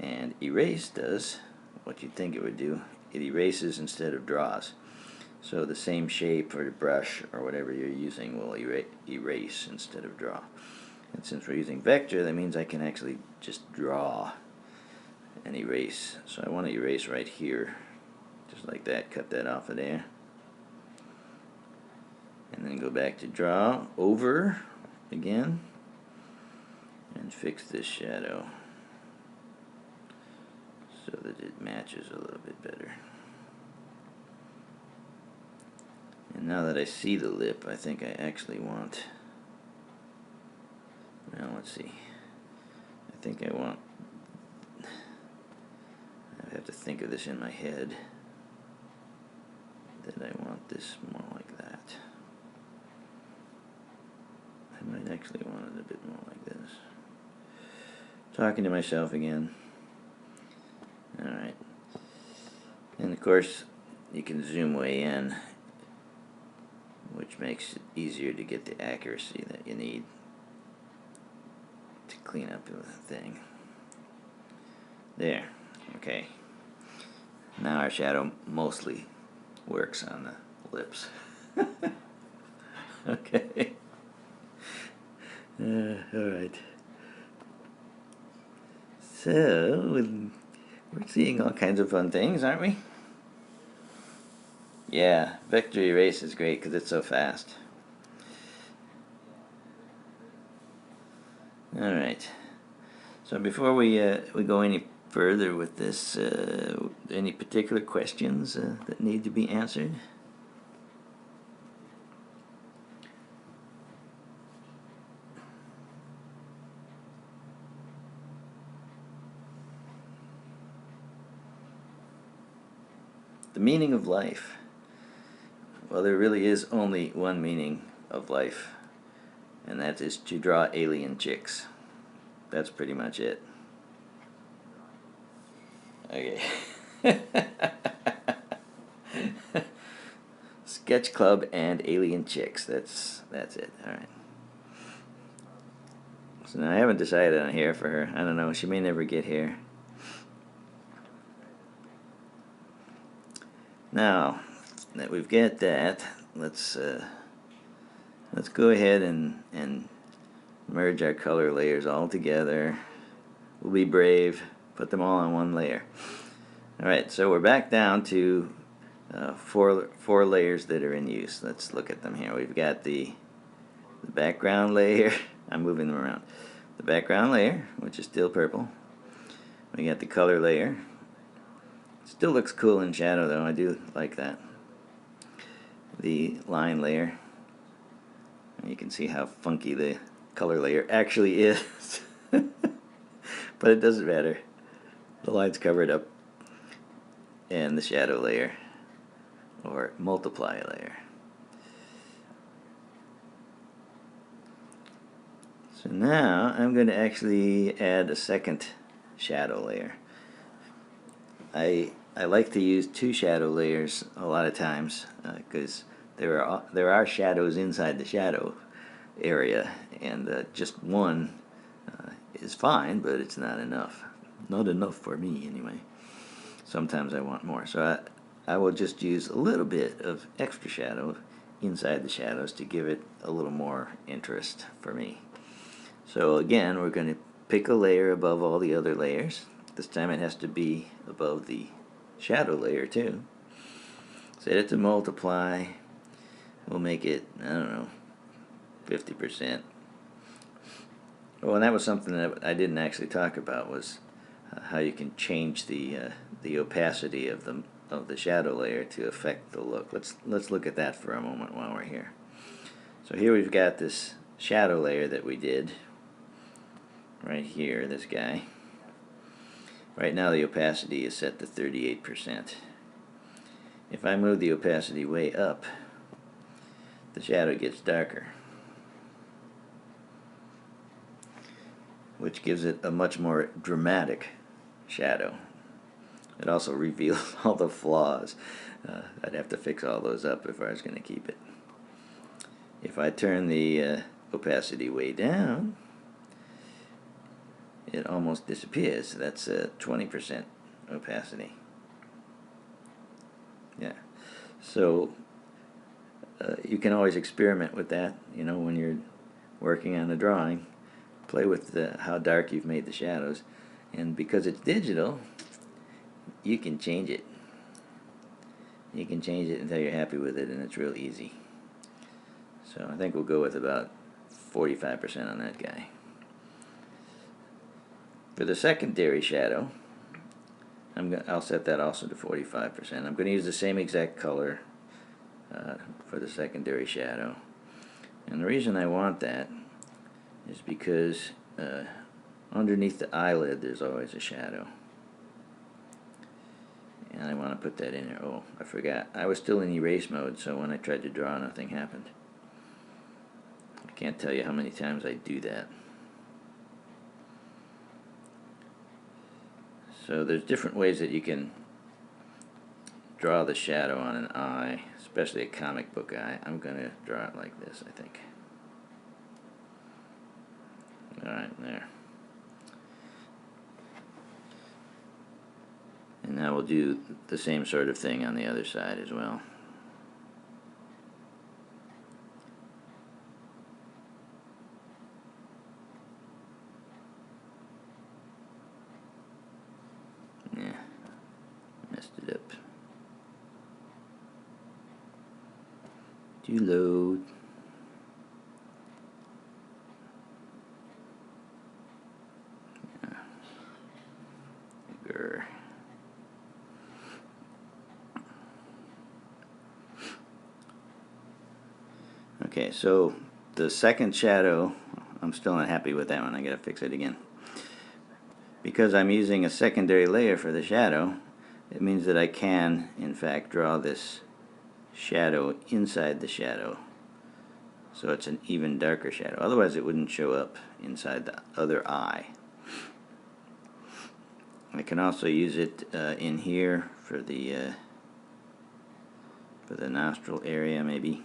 And erase does what you'd think it would do. It erases instead of draws. So the same shape or brush or whatever you're using will erase instead of draw. And since we're using vector, that means I can actually just draw and erase. So I want to erase right here, just like that. Cut that off of there. And then go back to draw, over again, and fix this shadow so that it matches a little bit better. And now that I see the lip, I think I actually want, well, let's see, I think I want, I have to think of this in my head, that I want this more like that. I might actually want it a bit more like this. Talking to myself again. Alright. And of course, you can zoom way in, which makes it easier to get the accuracy that you need to clean up the thing. There. Okay. Now our shadow mostly works on the lips. Okay. Alright. So, we're seeing all kinds of fun things, aren't we? Yeah, vector erase is great because it's so fast. Alright. So before we go any further with this, any particular questions that need to be answered? The meaning of life. Well, there really is only one meaning of life, and that is to draw alien chicks. That's pretty much it. Okay. SketchClub and alien chicks. That's it. All right. So now I haven't decided on hair for her. I don't know. She may never get hair. Now that we've got that, let's go ahead and merge our color layers all together. We'll be brave. Put them all on one layer. Alright, so we're back down to four layers that are in use. Let's look at them here. We've got the background layer. I'm moving them around. The background layer, which is still purple. We got the color layer. Still looks cool in shadow though. I do like that. The line layer. You can see how funky the color layer actually is. But it doesn't matter. The line's covered up. And the shadow layer, or multiply layer. So now I'm going to actually add a second shadow layer. I like to use two shadow layers a lot of times because there are shadows inside the shadow area, and just one is fine, but it's not enough. Not enough for me anyway. Sometimes I want more. So I will just use a little bit of extra shadow inside the shadows to give it a little more interest for me. So again, we're going to pick a layer above all the other layers. This time it has to be above the shadow layer too. Set it to multiply. We'll make it, I don't know, 50%. Oh, and that was something that I didn't actually talk about, was how you can change the opacity of the shadow layer to affect the look. Let's look at that for a moment while we're here. So here we've got this shadow layer that we did right here, this guy. Right now the opacity is set to 38%. If I move the opacity way up, the shadow gets darker, which gives it a much more dramatic shadow. It also reveals all the flaws. I'd have to fix all those up if I was going to keep it. If I turn the opacity way down, it almost disappears. That's 20% opacity. Yeah. So you can always experiment with that, you know, when you're working on a drawing. Play with how dark you've made the shadows. And because it's digital, you can change it. You can change it until you're happy with it, and it's real easy. So I think we'll go with about 45% on that guy. For the secondary shadow, I'll set that also to 45%. I'm going to use the same exact color for the secondary shadow. And the reason I want that is because underneath the eyelid there's always a shadow. And I want to put that in there. Oh, I forgot. I was still in erase mode, so when I tried to draw, nothing happened. I can't tell you how many times I do that. So there's different ways that you can draw the shadow on an eye, especially a comic book eye. I'm going to draw it like this, I think. Alright, there. And now we'll do the same sort of thing on the other side as well. Yeah, messed it up. Do load. Yeah. Grr. Okay, so the second shadow, I'm still not happy with that one. I gotta fix it again. Because I'm using a secondary layer for the shadow, it means that I can, in fact, draw this shadow inside the shadow. So it's an even darker shadow. Otherwise it wouldn't show up inside the other eye. I can also use it in here for the nostril area, maybe.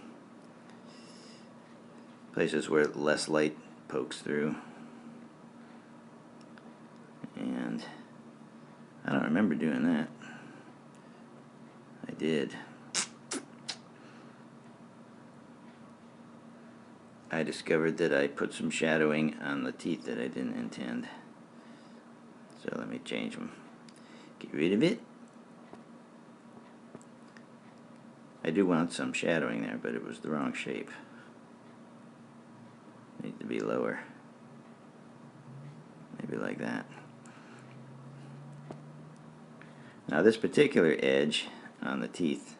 Places where less light pokes through. And I don't remember doing that. I did. I discovered that I put some shadowing on the teeth that I didn't intend. So let me change them. Get rid of it. I do want some shadowing there, but it was the wrong shape. Need to be lower. Maybe like that. Now this particular edge on the teeth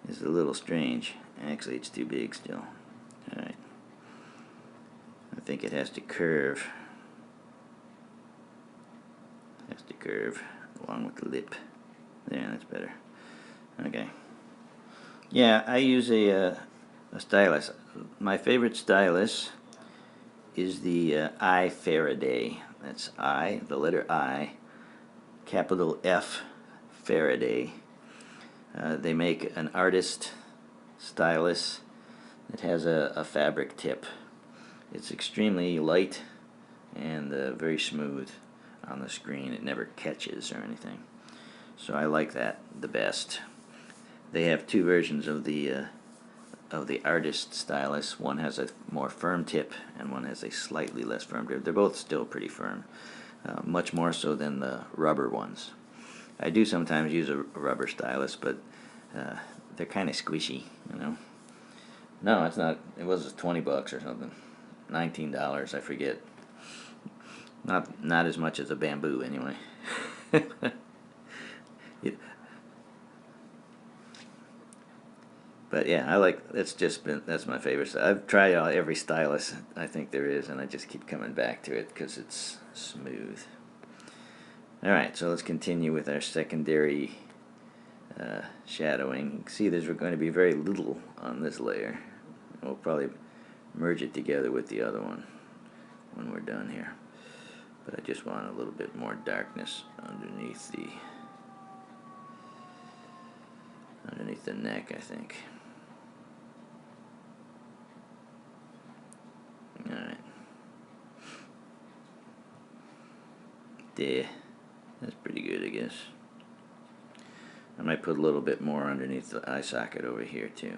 is a little strange. Actually, it's too big still. Alright. I think it has to curve. It has to curve along with the lip. There, that's better. Okay. Yeah, I use a stylus. My favorite stylus is the I Faraday. That's I, the letter I, capital F, Faraday. They make an artist stylus that has a fabric tip. It's extremely light and very smooth on the screen. It never catches or anything. So I like that the best. They have two versions of the artist stylus. One has a more firm tip and one has a slightly less firm tip. They're both still pretty firm, much more so than the rubber ones. I do sometimes use a rubber stylus, but they're kind of squishy, you know. No, it's not. It was $20 or something, $19, I forget. Not as much as a bamboo anyway. But yeah, I like. That's my favorite. I've tried every stylus I think there is, and I just keep coming back to it because it's smooth. All right, so let's continue with our secondary shadowing. You can see there's going to be very little on this layer. We'll probably merge it together with the other one when we're done here. But I just want a little bit more darkness underneath the underneath the neck, I think. Alright. There. That's pretty good, I guess. I might put a little bit more underneath the eye socket over here, too.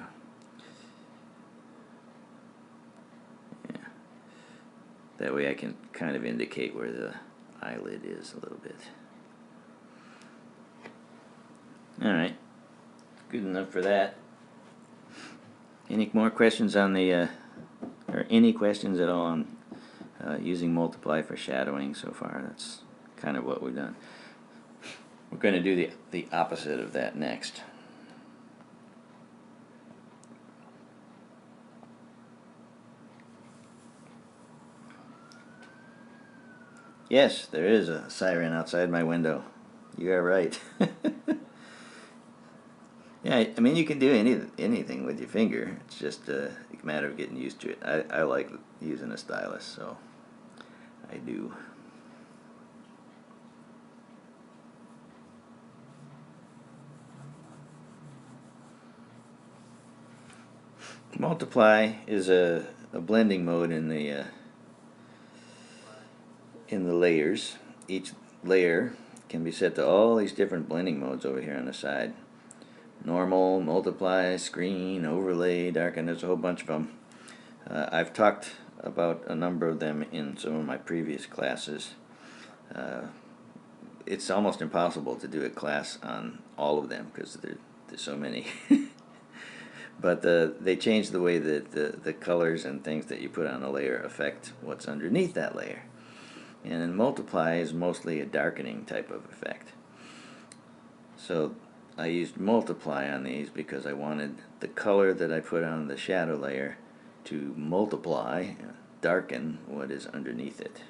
Yeah. That way I can kind of indicate where the eyelid is a little bit. Alright. Good enough for that. Any more questions on the, or any questions at all on using multiply for shadowing so far? That's kind of what we've done. We're going to do the opposite of that next. Yes, there is a siren outside my window. You are right. Yeah, I mean, you can do anything with your finger. It's just a matter of getting used to it. I like using a stylus, so I do. Multiply is a blending mode in the layers. Each layer can be set to all these different blending modes over here on the side. Normal, multiply, screen, overlay, darken. There's a whole bunch of them. I've talked about a number of them in some of my previous classes. It's almost impossible to do a class on all of them because there's so many. But they change the way that the colors and things that you put on a layer affect what's underneath that layer. And then multiply is mostly a darkening type of effect. So I used multiply on these because I wanted the color that I put on the shadow layer to multiply, darken what is underneath it.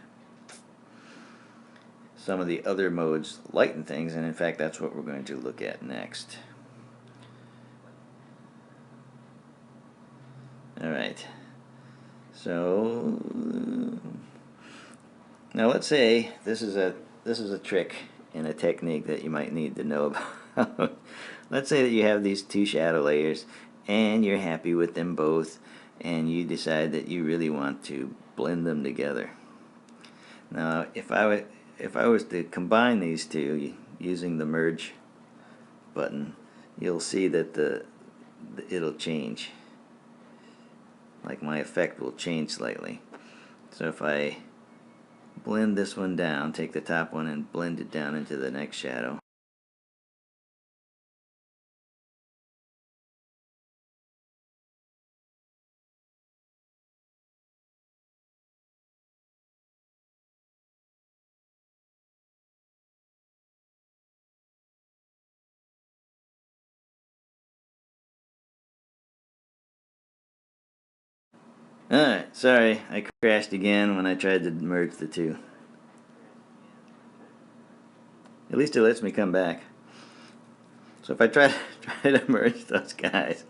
Some of the other modes lighten things, and in fact that's what we're going to look at next. Alright, so now let's say this is a trick and a technique that you might need to know about. Let's say that you have these two shadow layers and you're happy with them both and you decide that you really want to blend them together. Now if I was to combine these two using the merge button, you'll see that it'll change. Like my effect will change slightly. So if I blend this one down, take the top one and blend it down into the next shadow. Alright, sorry, I crashed again when I tried to merge the two. At least it lets me come back. So if I try to merge those guys,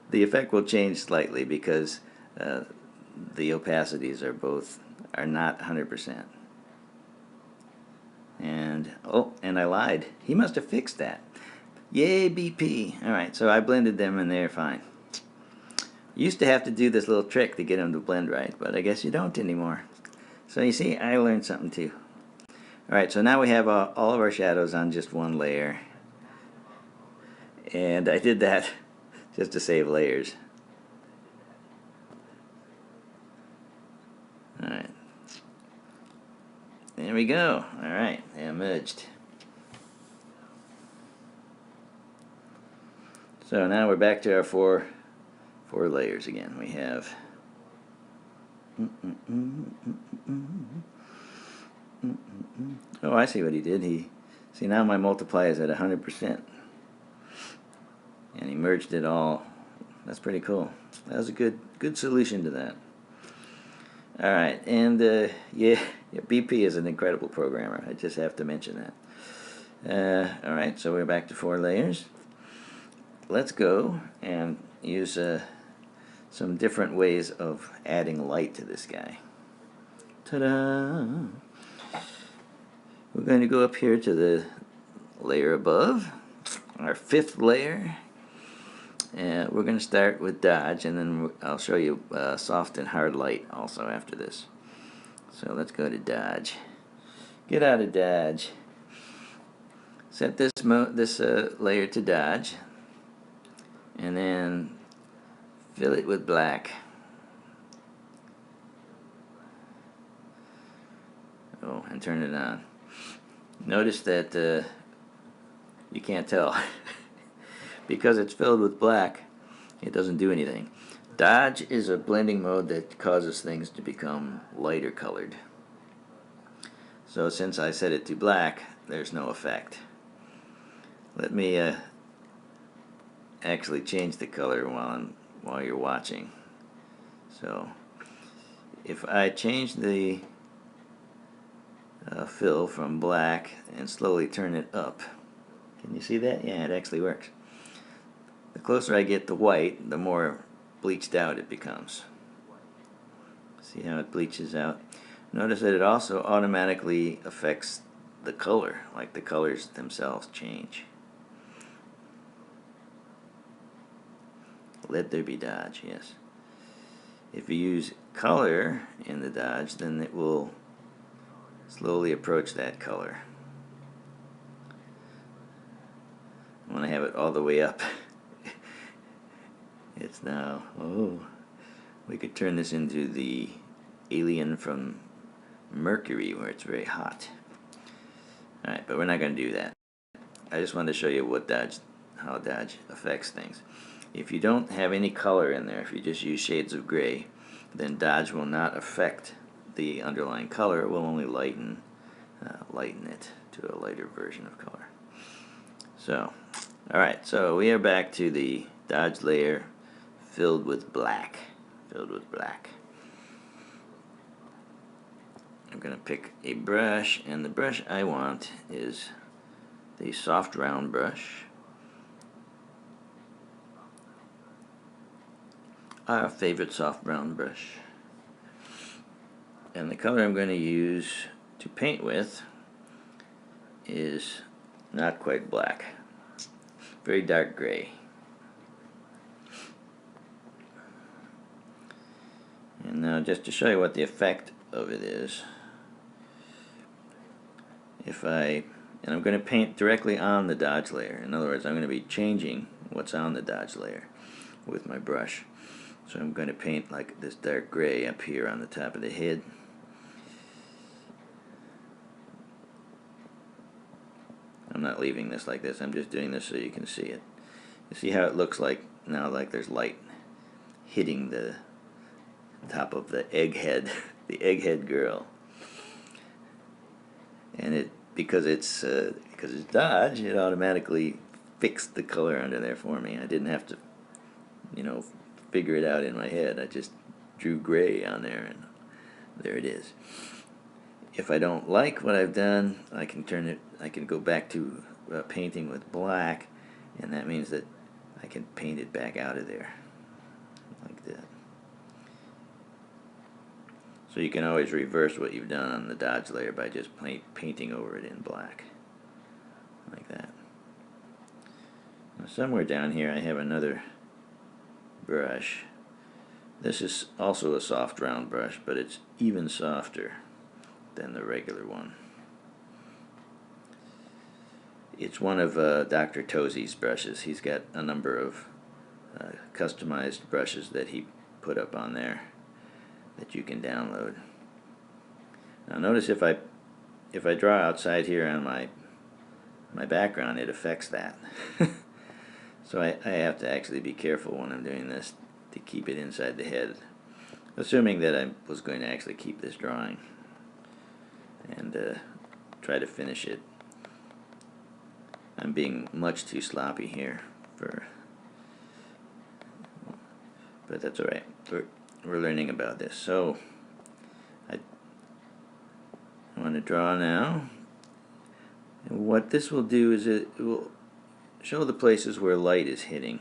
the effect will change slightly because the opacities are not 100%. And and I lied. He must have fixed that. Yay, BP. Alright, so I blended them and they're fine. Used to have to do this little trick to get them to blend right, but I guess you don't anymore. So you see, I learned something too. Alright, so now we have all of our shadows on just one layer. And I did that just to save layers. Alright. There we go. Alright, they merged. So now we're back to our four layers again. We have oh, I see what he did. See, now my multiply is at 100%. And he merged it all. That's pretty cool. That was a good solution to that. Alright, and yeah, BP is an incredible programmer. I just have to mention that. Alright, so we're back to 4 layers. Let's go and use some different ways of adding light to this guy. Ta-da! We're going to go up here to the layer above, our 5th layer, We're going to start with dodge, and then I'll show you soft and hard light also after this. So let's go to dodge. Get out of dodge. Set this layer to dodge, and then fill it with black. Oh, and turn it on. Notice that you can't tell. Because it's filled with black, it doesn't do anything. Dodge is a blending mode that causes things to become lighter colored. So since I set it to black, there's no effect. Let me actually change the color while you're watching. So if I change the fill from black and slowly turn it up, can you see that? Yeah, it actually works. The closer I get to white, the more bleached out it becomes. See how it bleaches out? Notice that it also automatically affects the color, like the colors themselves change. Let there be dodge, yes. If you use color in the dodge, then it will slowly approach that color. I want to have it all the way up. It's now, oh, we could turn this into the alien from Mercury where it's very hot. Alright, but we're not going to do that. I just wanted to show you how dodge affects things. If you don't have any color in there, if you just use shades of gray, then dodge will not affect the underlying color. It will only lighten it to a lighter version of color. So, alright, so we are back to the dodge layer filled with black. I'm going to pick a brush, and the brush I want is the soft round brush. Our favorite soft round brush. And the color I'm going to use to paint with is not quite black. Very dark gray. And now just to show you what the effect of it is, and I'm going to paint directly on the dodge layer. In other words, I'm going to be changing what's on the dodge layer with my brush. So I'm going to paint like this dark gray up here on the top of the head. I'm not leaving this like this, I'm just doing this so you can see it. You see how it looks like now, like there's light hitting the top of the egghead, the egghead girl. And because it's dodge, it automatically fixed the color under there for me. I didn't have to, figure it out in my head. I just drew gray on there, and there it is. If I don't like what I've done, I can go back to painting with black, and that means that I can paint it back out of there, like that. So you can always reverse what you've done on the dodge layer by just painting over it in black, like that. Now somewhere down here I have another brush. This is also a soft round brush, but it's even softer than the regular one. It's one of Dr. Tozzi's brushes. He's got a number of customized brushes that he put up on there that you can download. Now notice if I draw outside here on my background, it affects that. So I have to actually be careful when I'm doing this to keep it inside the head, assuming that I was going to actually keep this drawing and try to finish it. I'm being much too sloppy here but that's alright. We're learning about this. So I want to draw now, and what this will do is it will show the places where light is hitting,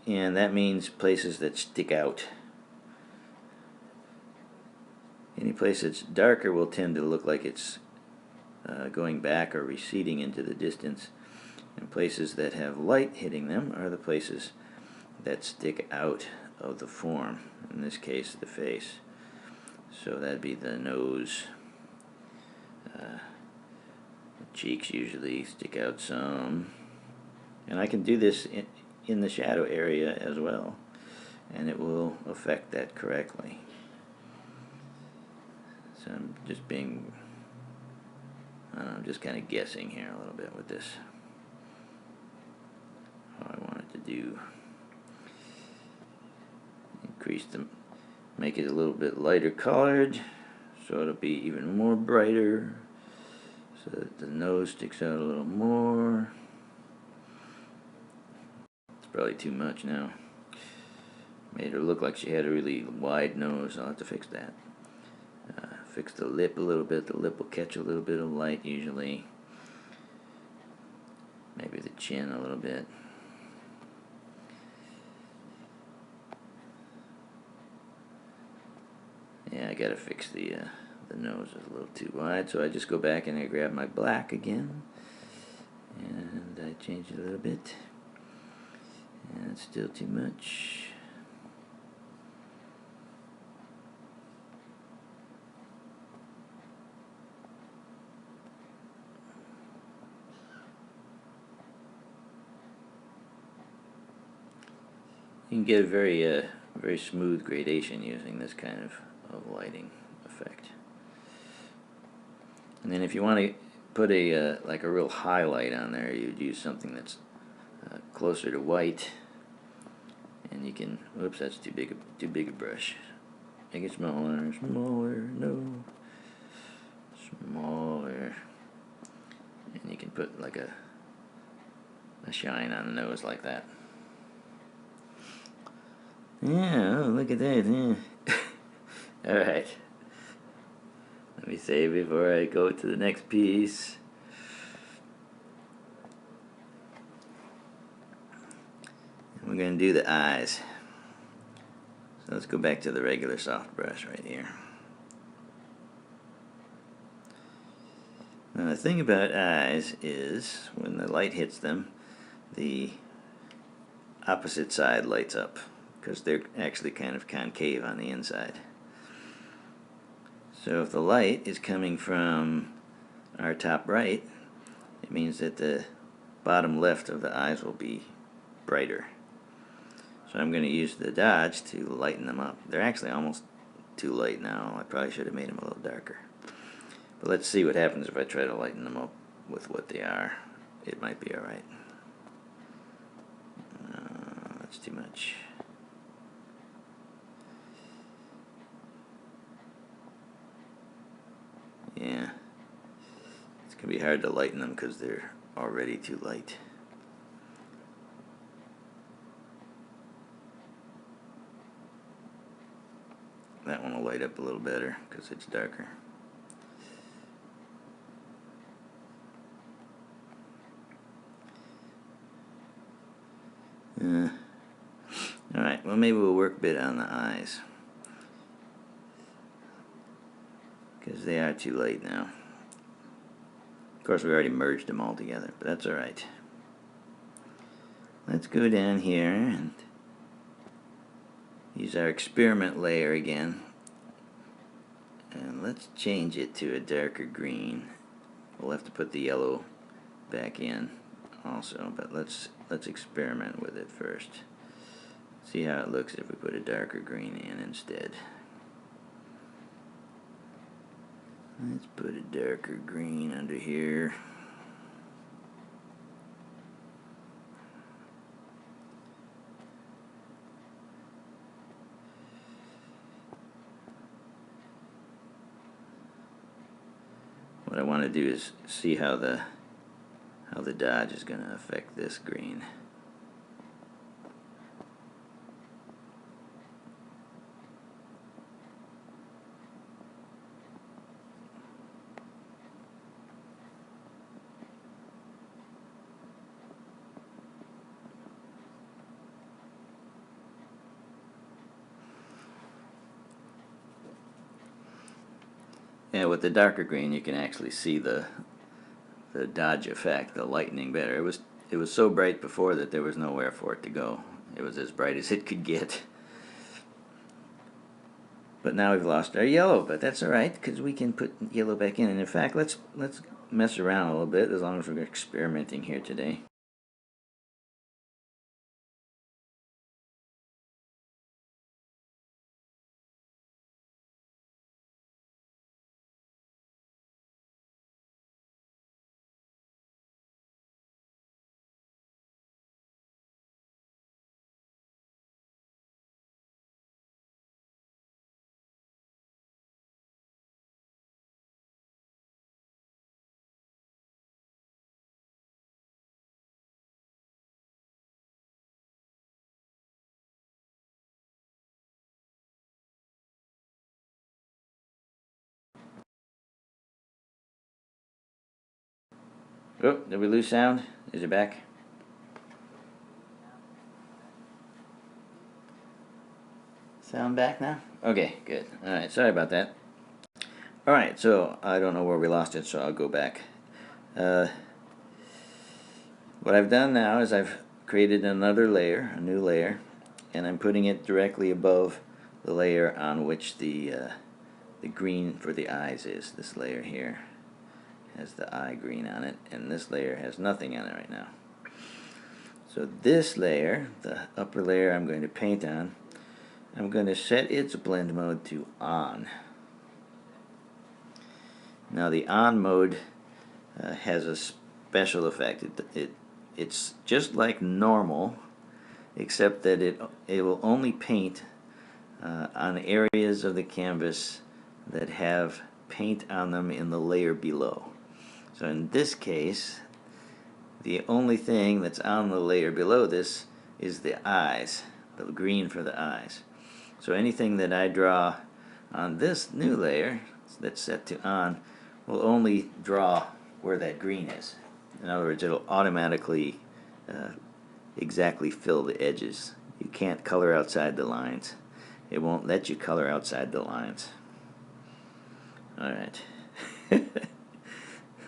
and that means places that stick out. Any place that's darker will tend to look like it's going back or receding into the distance. And places that have light hitting them are the places that stick out of the form. In this case, the face. So that'd be the nose. The cheeks usually stick out some. And I can do this in the shadow area as well, and it will affect that correctly. So I'm just being, I don't know, I'm just kind of guessing here a little bit with this. How I want it to do. Increase the, make it a little bit lighter colored, so it'll be even more brighter, so that the nose sticks out a little more. It's probably too much now. Made her look like she had a really wide nose. I'll have to fix that. Fix the lip a little bit. The lip will catch a little bit of light usually. Maybe the chin a little bit. Yeah, I gotta fix the nose is a little too wide, so I just go back and I grab my black again, and I change it a little bit, and it's still too much. You can get a very smooth gradation using this kind of lighting effect. And then if you want to put a like a real highlight on there, you'd use something that's closer to white, and you can, whoops, that's too big a brush. Make it smaller, no, smaller, and you can put like a shine on the nose like that. Yeah, oh, look at that. Yeah. Alright. Let me save before I go to the next piece. And we're going to do the eyes. So let's go back to the regular soft brush right here. Now the thing about eyes is when the light hits them, the opposite side lights up, because they're actually kind of concave on the inside. So if the light is coming from our top right, it means that the bottom left of the eyes will be brighter. So I'm going to use the dodge to lighten them up. They're actually almost too light now. I probably should have made them a little darker. But let's see what happens if I try to lighten them up with what they are. It might be alright. That's too much. Yeah, it's going to be hard to lighten them because they're already too light. That one will light up a little better because it's darker. Alright, well maybe we'll work a bit on the eyes, because they are too late now. Of course, we already merged them all together, but that's alright. Let's go down here and use our experiment layer again. And let's change it to a darker green. We'll have to put the yellow back in also, but let's experiment with it first. See how it looks if we put a darker green in instead. Let's put a darker green under here. What I want to do is see how the dodge is going to affect this green. Yeah, with the darker green you can actually see the dodge effect, the lightening better. it was so bright before that there was nowhere for it to go. It was as bright as it could get. But now we've lost our yellow, but that's all right because we can put yellow back in. And in fact, let's mess around a little bit as long as we're experimenting here today. Oh, did we lose sound? Is it back? Sound back now? Okay, good. Alright, sorry about that. Alright, so I don't know where we lost it, so I'll go back. What I've done now is I've created another layer, a new layer, and I'm putting it directly above the layer on which the green for the eyes is. This layer here has the eye green on it, and this layer has nothing on it right now. So this layer, the upper layer I'm going to paint on, I'm going to set its blend mode to on. Now the on mode has a special effect. It's just like normal, except that it will only paint on areas of the canvas that have paint on them in the layer below. So in this case, the only thing that's on the layer below this is the eyes, the green for the eyes. So anything that I draw on this new layer that's set to on will only draw where that green is. In other words, it'll automatically exactly fill the edges. You can't color outside the lines. It won't let you color outside the lines. Alright.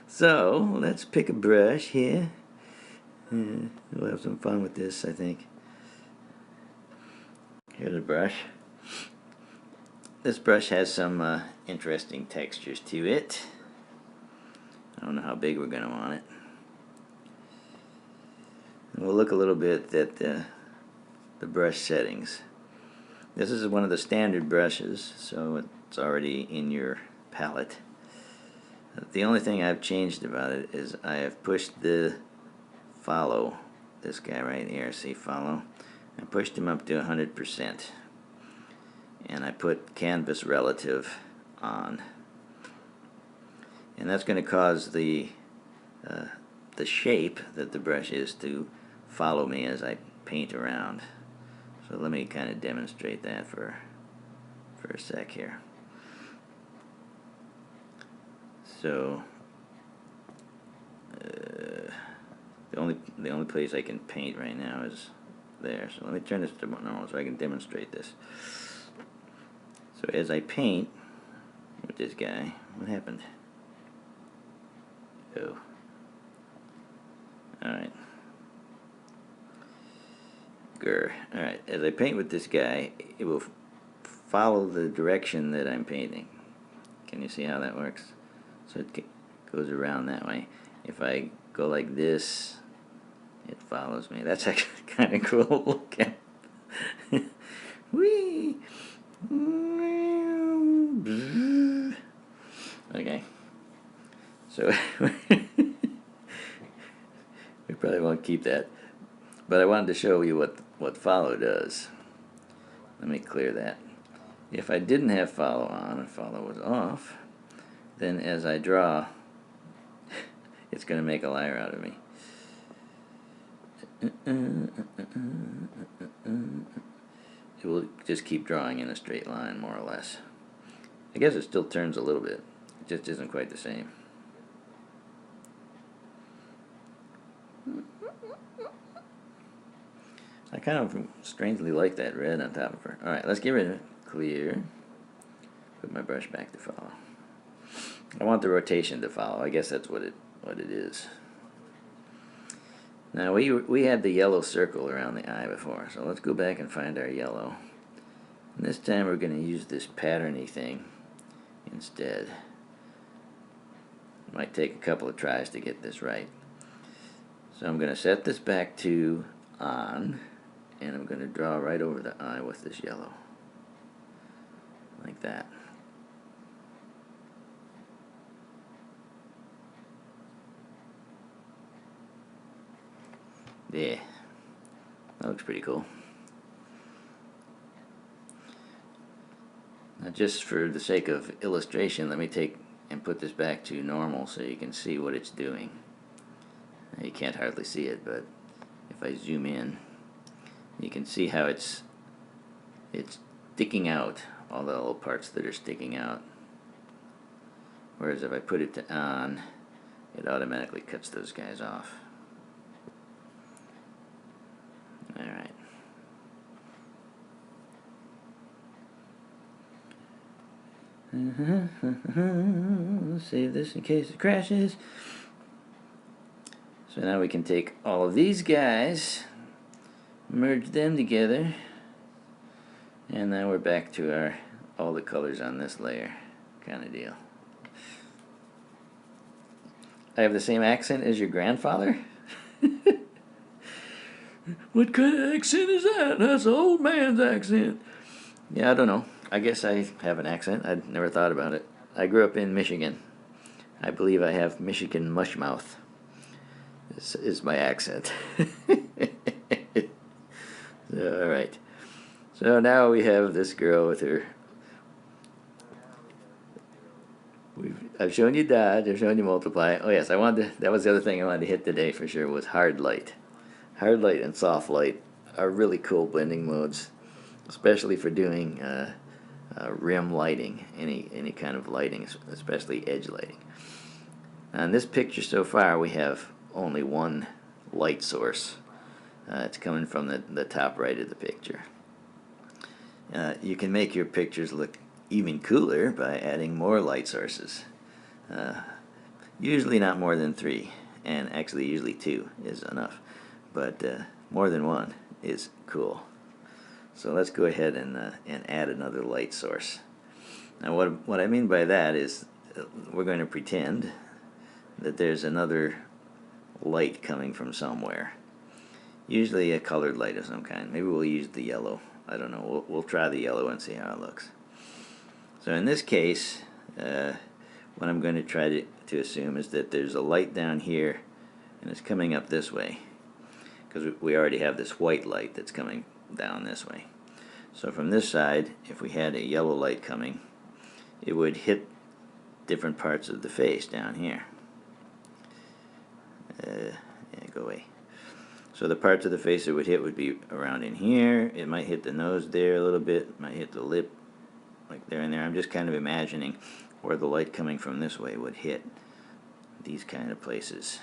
So, let's pick a brush here. We'll have some fun with this, I think. Here's a brush. This brush has some interesting textures to it. I don't know how big we're going to want it. And we'll look a little bit at the brush settings. This is one of the standard brushes, so it's already in your palette. The only thing I've changed about it is I have pushed the follow, this guy right here, see follow? I pushed him up to 100%. And I put canvas relative on. And that's going to cause the shape that the brush is to follow me as I paint around. So let me kind of demonstrate that for a sec here. So the only place I can paint right now is there. So let me turn this to normal so I can demonstrate this. So as I paint with this guy, what happened? Oh. Alright. Grr. Alright, as I paint with this guy, it will follow the direction that I'm painting. Can you see how that works? So it goes around that way. If I go like this, it follows me. That's actually kind of cool to look at. Whee! Okay. So we probably won't keep that. But I wanted to show you what follow does. Let me clear that. If I didn't have follow on and follow was off, then as I draw, it's going to make a liar out of me. It will just keep drawing in a straight line, more or less. I guess it still turns a little bit. It just isn't quite the same. I kind of strangely like that red on top of her. Alright, let's get rid of it. Clear. Put my brush back to follow. I want the rotation to follow. I guess that's what it is. Now we had the yellow circle around the eye before, so let's go back and find our yellow. And this time we're going to use this patterny thing instead. It might take a couple of tries to get this right. So I'm going to set this back to on, and I'm going to draw right over the eye with this yellow. Like that. Yeah, that looks pretty cool. Now, just for the sake of illustration, let me take and put this back to normal so you can see what it's doing. Now, you can't hardly see it, but if I zoom in, you can see how it's sticking out, all the little parts that are sticking out. Whereas if I put it to on, it automatically cuts those guys off. Alright. Save this in case it crashes. So now we can take all of these guys, merge them together, and now we're back to our all the colors on this layer kind of deal. I have the same accent as your grandfather? What kind of accent is that? That's an old man's accent. Yeah, I don't know. I guess I have an accent. I'd never thought about it. I grew up in Michigan. I believe I have Michigan mush mouth. This is my accent. Alright. So now we have this girl with her. I've shown you dodge, I've shown you multiply. Oh yes, that was the other thing I wanted to hit today for sure, was hard light. Hard light and soft light are really cool blending modes, especially for doing rim lighting, any kind of lighting, especially edge lighting. Now in this picture so far, we have only one light source. It's coming from the top right of the picture. You can make your pictures look even cooler by adding more light sources. Usually not more than 3, and actually usually 2 is enough, but more than 1 is cool. So let's go ahead and add another light source. Now what I mean by that is we're going to pretend that there's another light coming from somewhere. Usually a colored light of some kind. Maybe we'll use the yellow. I don't know. We'll try the yellow and see how it looks. So in this case, what I'm going to try to assume is that there's a light down here and it's coming up this way, because we already have this white light that's coming down this way. So from this side, if we had a yellow light coming, it would hit different parts of the face down here. Yeah, go away. So the parts of the face it would hit would be around in here. It might hit the nose there a little bit. It might hit the lip, like there and there. I'm just kind of imagining where the light coming from this way would hit these kind of places.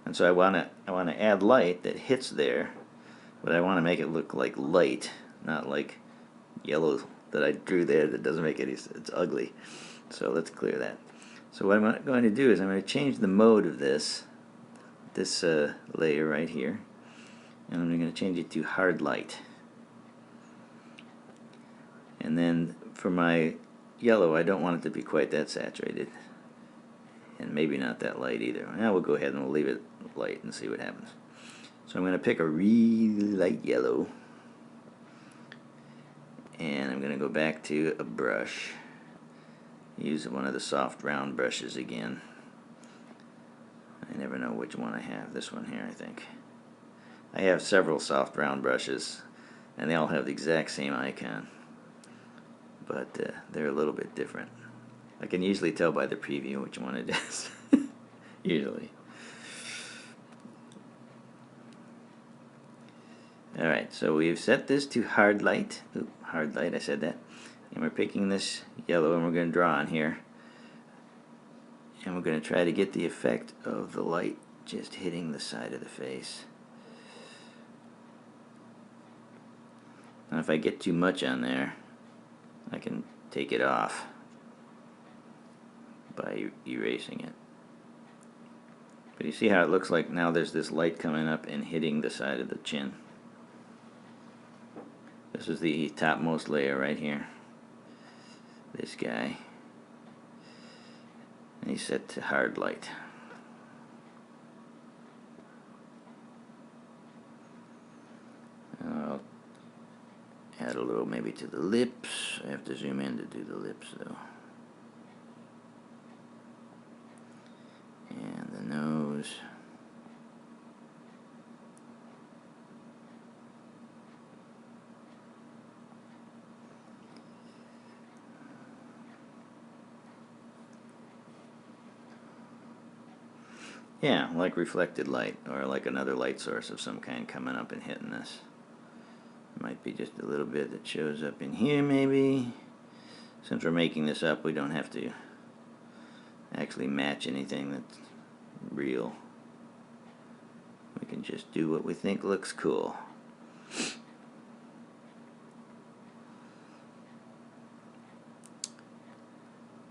And so I want to add light that hits there, but I want to make it look like light, not like yellow that I drew there that doesn't make any sense. It's ugly. So let's clear that. So what I'm going to do is I'm going to change the mode of this layer right here, and I'm going to change it to hard light. And then for my yellow, I don't want it to be quite that saturated, and maybe not that light either. Now we'll go ahead and we'll leave it light and see what happens. So I'm going to pick a really light yellow, and I'm going to go back to a brush. Use one of the soft round brushes again. I never know which one I have. This one here, I think. I have several soft round brushes, and they all have the exact same icon, but they're a little bit different. I can usually tell by the preview which one it is. Usually. Alright, so we've set this to hard light. Ooh, hard light, I said that. And we're picking this yellow and we're going to draw on here. And we're going to try to get the effect of the light just hitting the side of the face. Now if I get too much on there, I can take it off by erasing it. But you see how it looks like now there's this light coming up and hitting the side of the chin. This is the topmost layer right here. This guy. And he's set to hard light. I'll add a little maybe to the lips. I have to zoom in to do the lips though. And the nose. Yeah, like reflected light, or like another light source of some kind coming up and hitting this. Might be just a little bit that shows up in here maybe. Since we're making this up, we don't have to actually match anything that's real. We can just do what we think looks cool.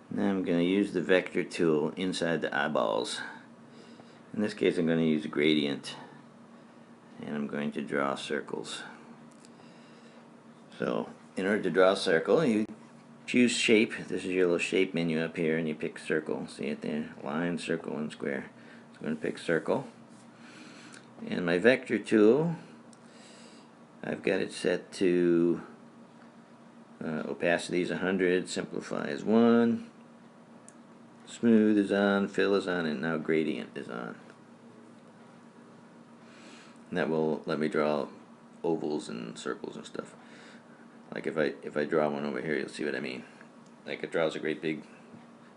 Now I'm going to use the vector tool inside the eyeballs. In this case I'm going to use a gradient, and I'm going to draw circles. So in order to draw a circle, you choose shape. This is your little shape menu up here, and you pick circle. See it there? Line, circle, and square. So I'm going to pick circle. And my vector tool, I've got it set to opacity is 100, simplify is 1, smooth is on, fill is on, and now gradient is on. And that will let me draw ovals and circles and stuff. Like if I draw one over here, you'll see what I mean. Like it draws a great big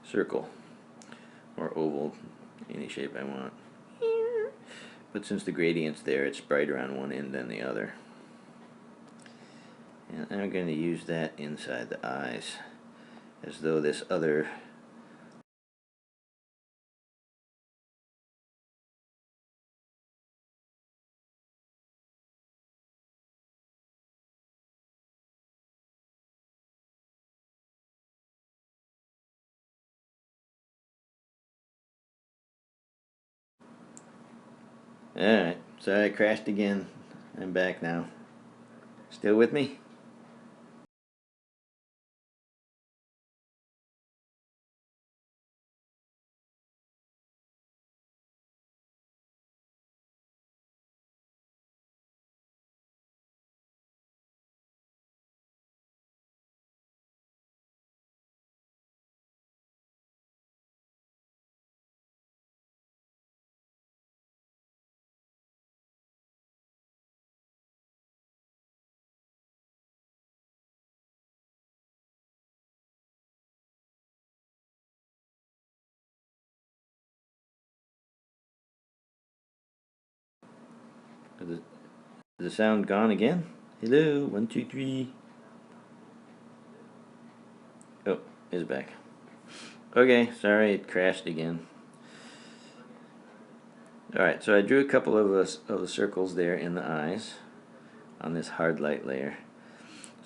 circle or oval, any shape I want. But since the gradient's there, it's brighter on one end than the other. And I'm going to use that inside the eyes, as though this other Alright, sorry I crashed again. I'm back now. Still with me? Is the sound gone again? Hello, 1, 2, 3. Oh, it's back. Okay, sorry it crashed again. Alright, so I drew a couple of the circles there in the eyes on this hard light layer.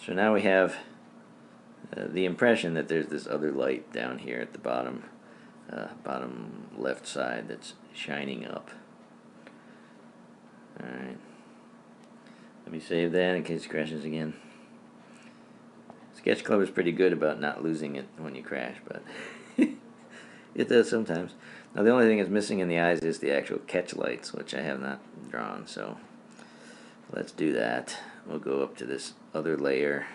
So now we have the impression that there's this other light down here at the bottom left side that's shining up. Alright, let me save that in case it crashes again. SketchClub is pretty good about not losing it when you crash, but it does sometimes. Now the only thing that's missing in the eyes is the actual catch lights, which I have not drawn, so let's do that. We'll go up to this other layer,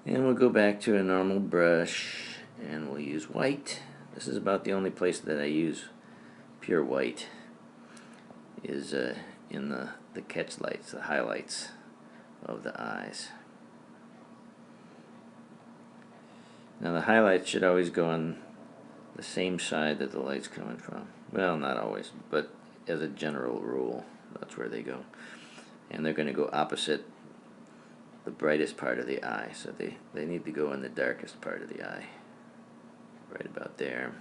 and we'll go back to a normal brush, and we'll use white. This is about the only place that I use pure white, is in the catch lights, the highlights of the eyes. Now the highlights should always go on the same side that the light's coming from. Well, not always, but as a general rule, that's where they go. And they're going to go opposite the brightest part of the eye, so they need to go in the darkest part of the eye, right about there.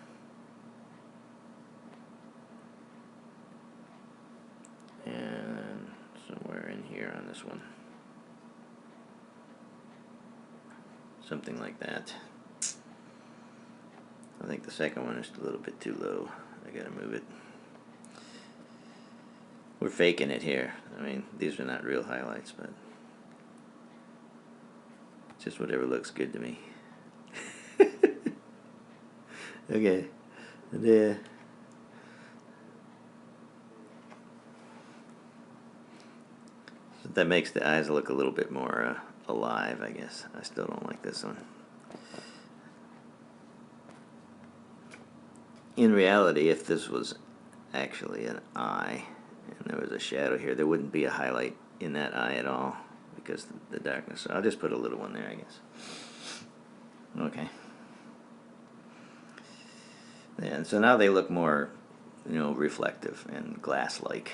And somewhere in here on this one. Something like that. I think the second one is a little bit too low. I gotta move it. We're faking it here. I mean, these are not real highlights, but just whatever looks good to me. Okay. There. So that makes the eyes look a little bit more alive, I guess. I still don't like this one. In reality, if this was actually an eye and there was a shadow here, there wouldn't be a highlight in that eye at all because of the darkness. So I'll just put a little one there, I guess. Okay. And so now they look more, reflective and glass-like.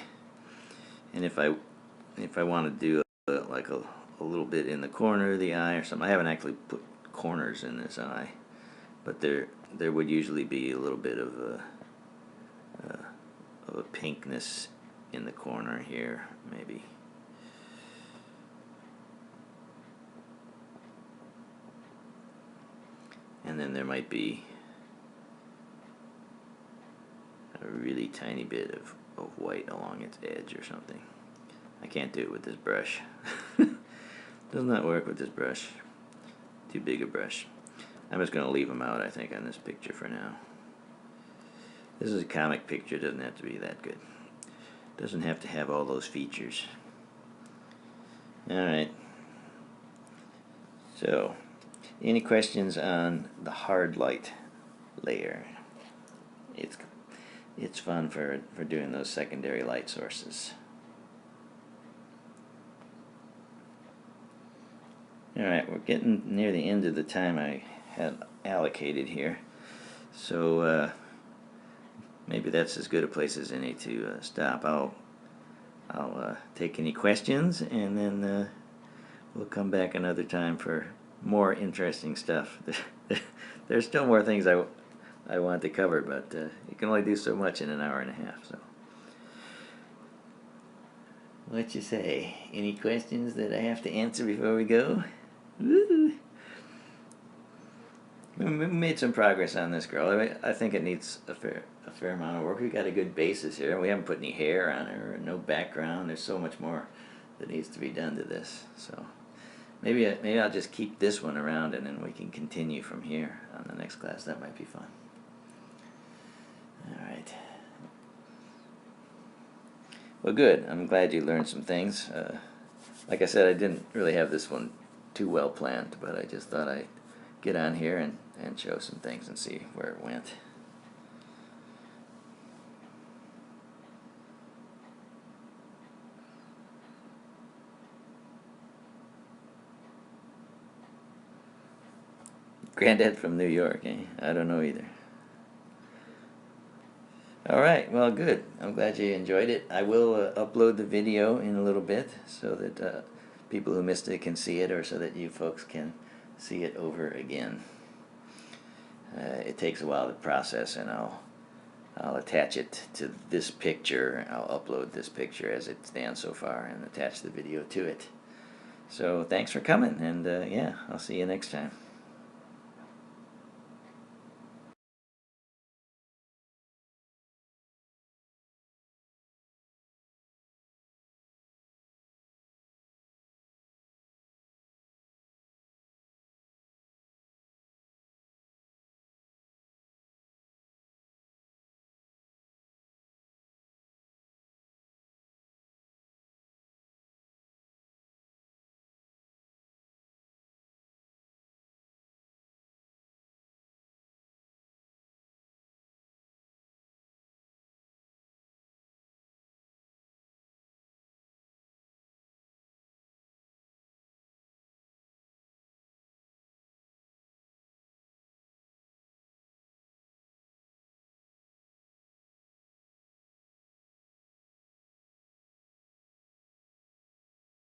And if I want to do like a little bit in the corner of the eye or something, I haven't actually put corners in this eye, but there would usually be a little bit of a pinkness in the corner here, maybe. And then there might be a really tiny bit of white along its edge or something. I can't do it with this brush. Does not work with this brush. Too big a brush. I'm just going to leave them out, I think, on this picture for now. This is a comic picture. It doesn't have to be that good. Doesn't have to have all those features. Alright. So, any questions on the hard light layer? It's fun for doing those secondary light sources. Alright, we're getting near the end of the time I had allocated here. So maybe that's as good a place as any to stop. I'll take any questions, and then we'll come back another time for more interesting stuff. There's still more things I want to cover, but you can only do so much in an hour and a half. So, what you say? Any questions that I have to answer before we go? Woo! We made some progress on this girl. I think it needs a fair amount of work. We got a good basis here. We haven't put any hair on her, or no background. There's so much more that needs to be done to this. So maybe I'll just keep this one around, and then we can continue from here on the next class. That might be fun. All right. Well, good. I'm glad you learned some things. Like I said, I didn't really have this one too well planned, but I just thought I'd get on here and show some things and see where it went. Granddad from New York, eh? I don't know either. Alright, well, good. I'm glad you enjoyed it. I will upload the video in a little bit so that people who missed it can see it, or so that you folks can see it over again. It takes a while to process, and I'll attach it to this picture. I'll upload this picture as it stands so far and attach the video to it. So thanks for coming, and yeah, I'll see you next time.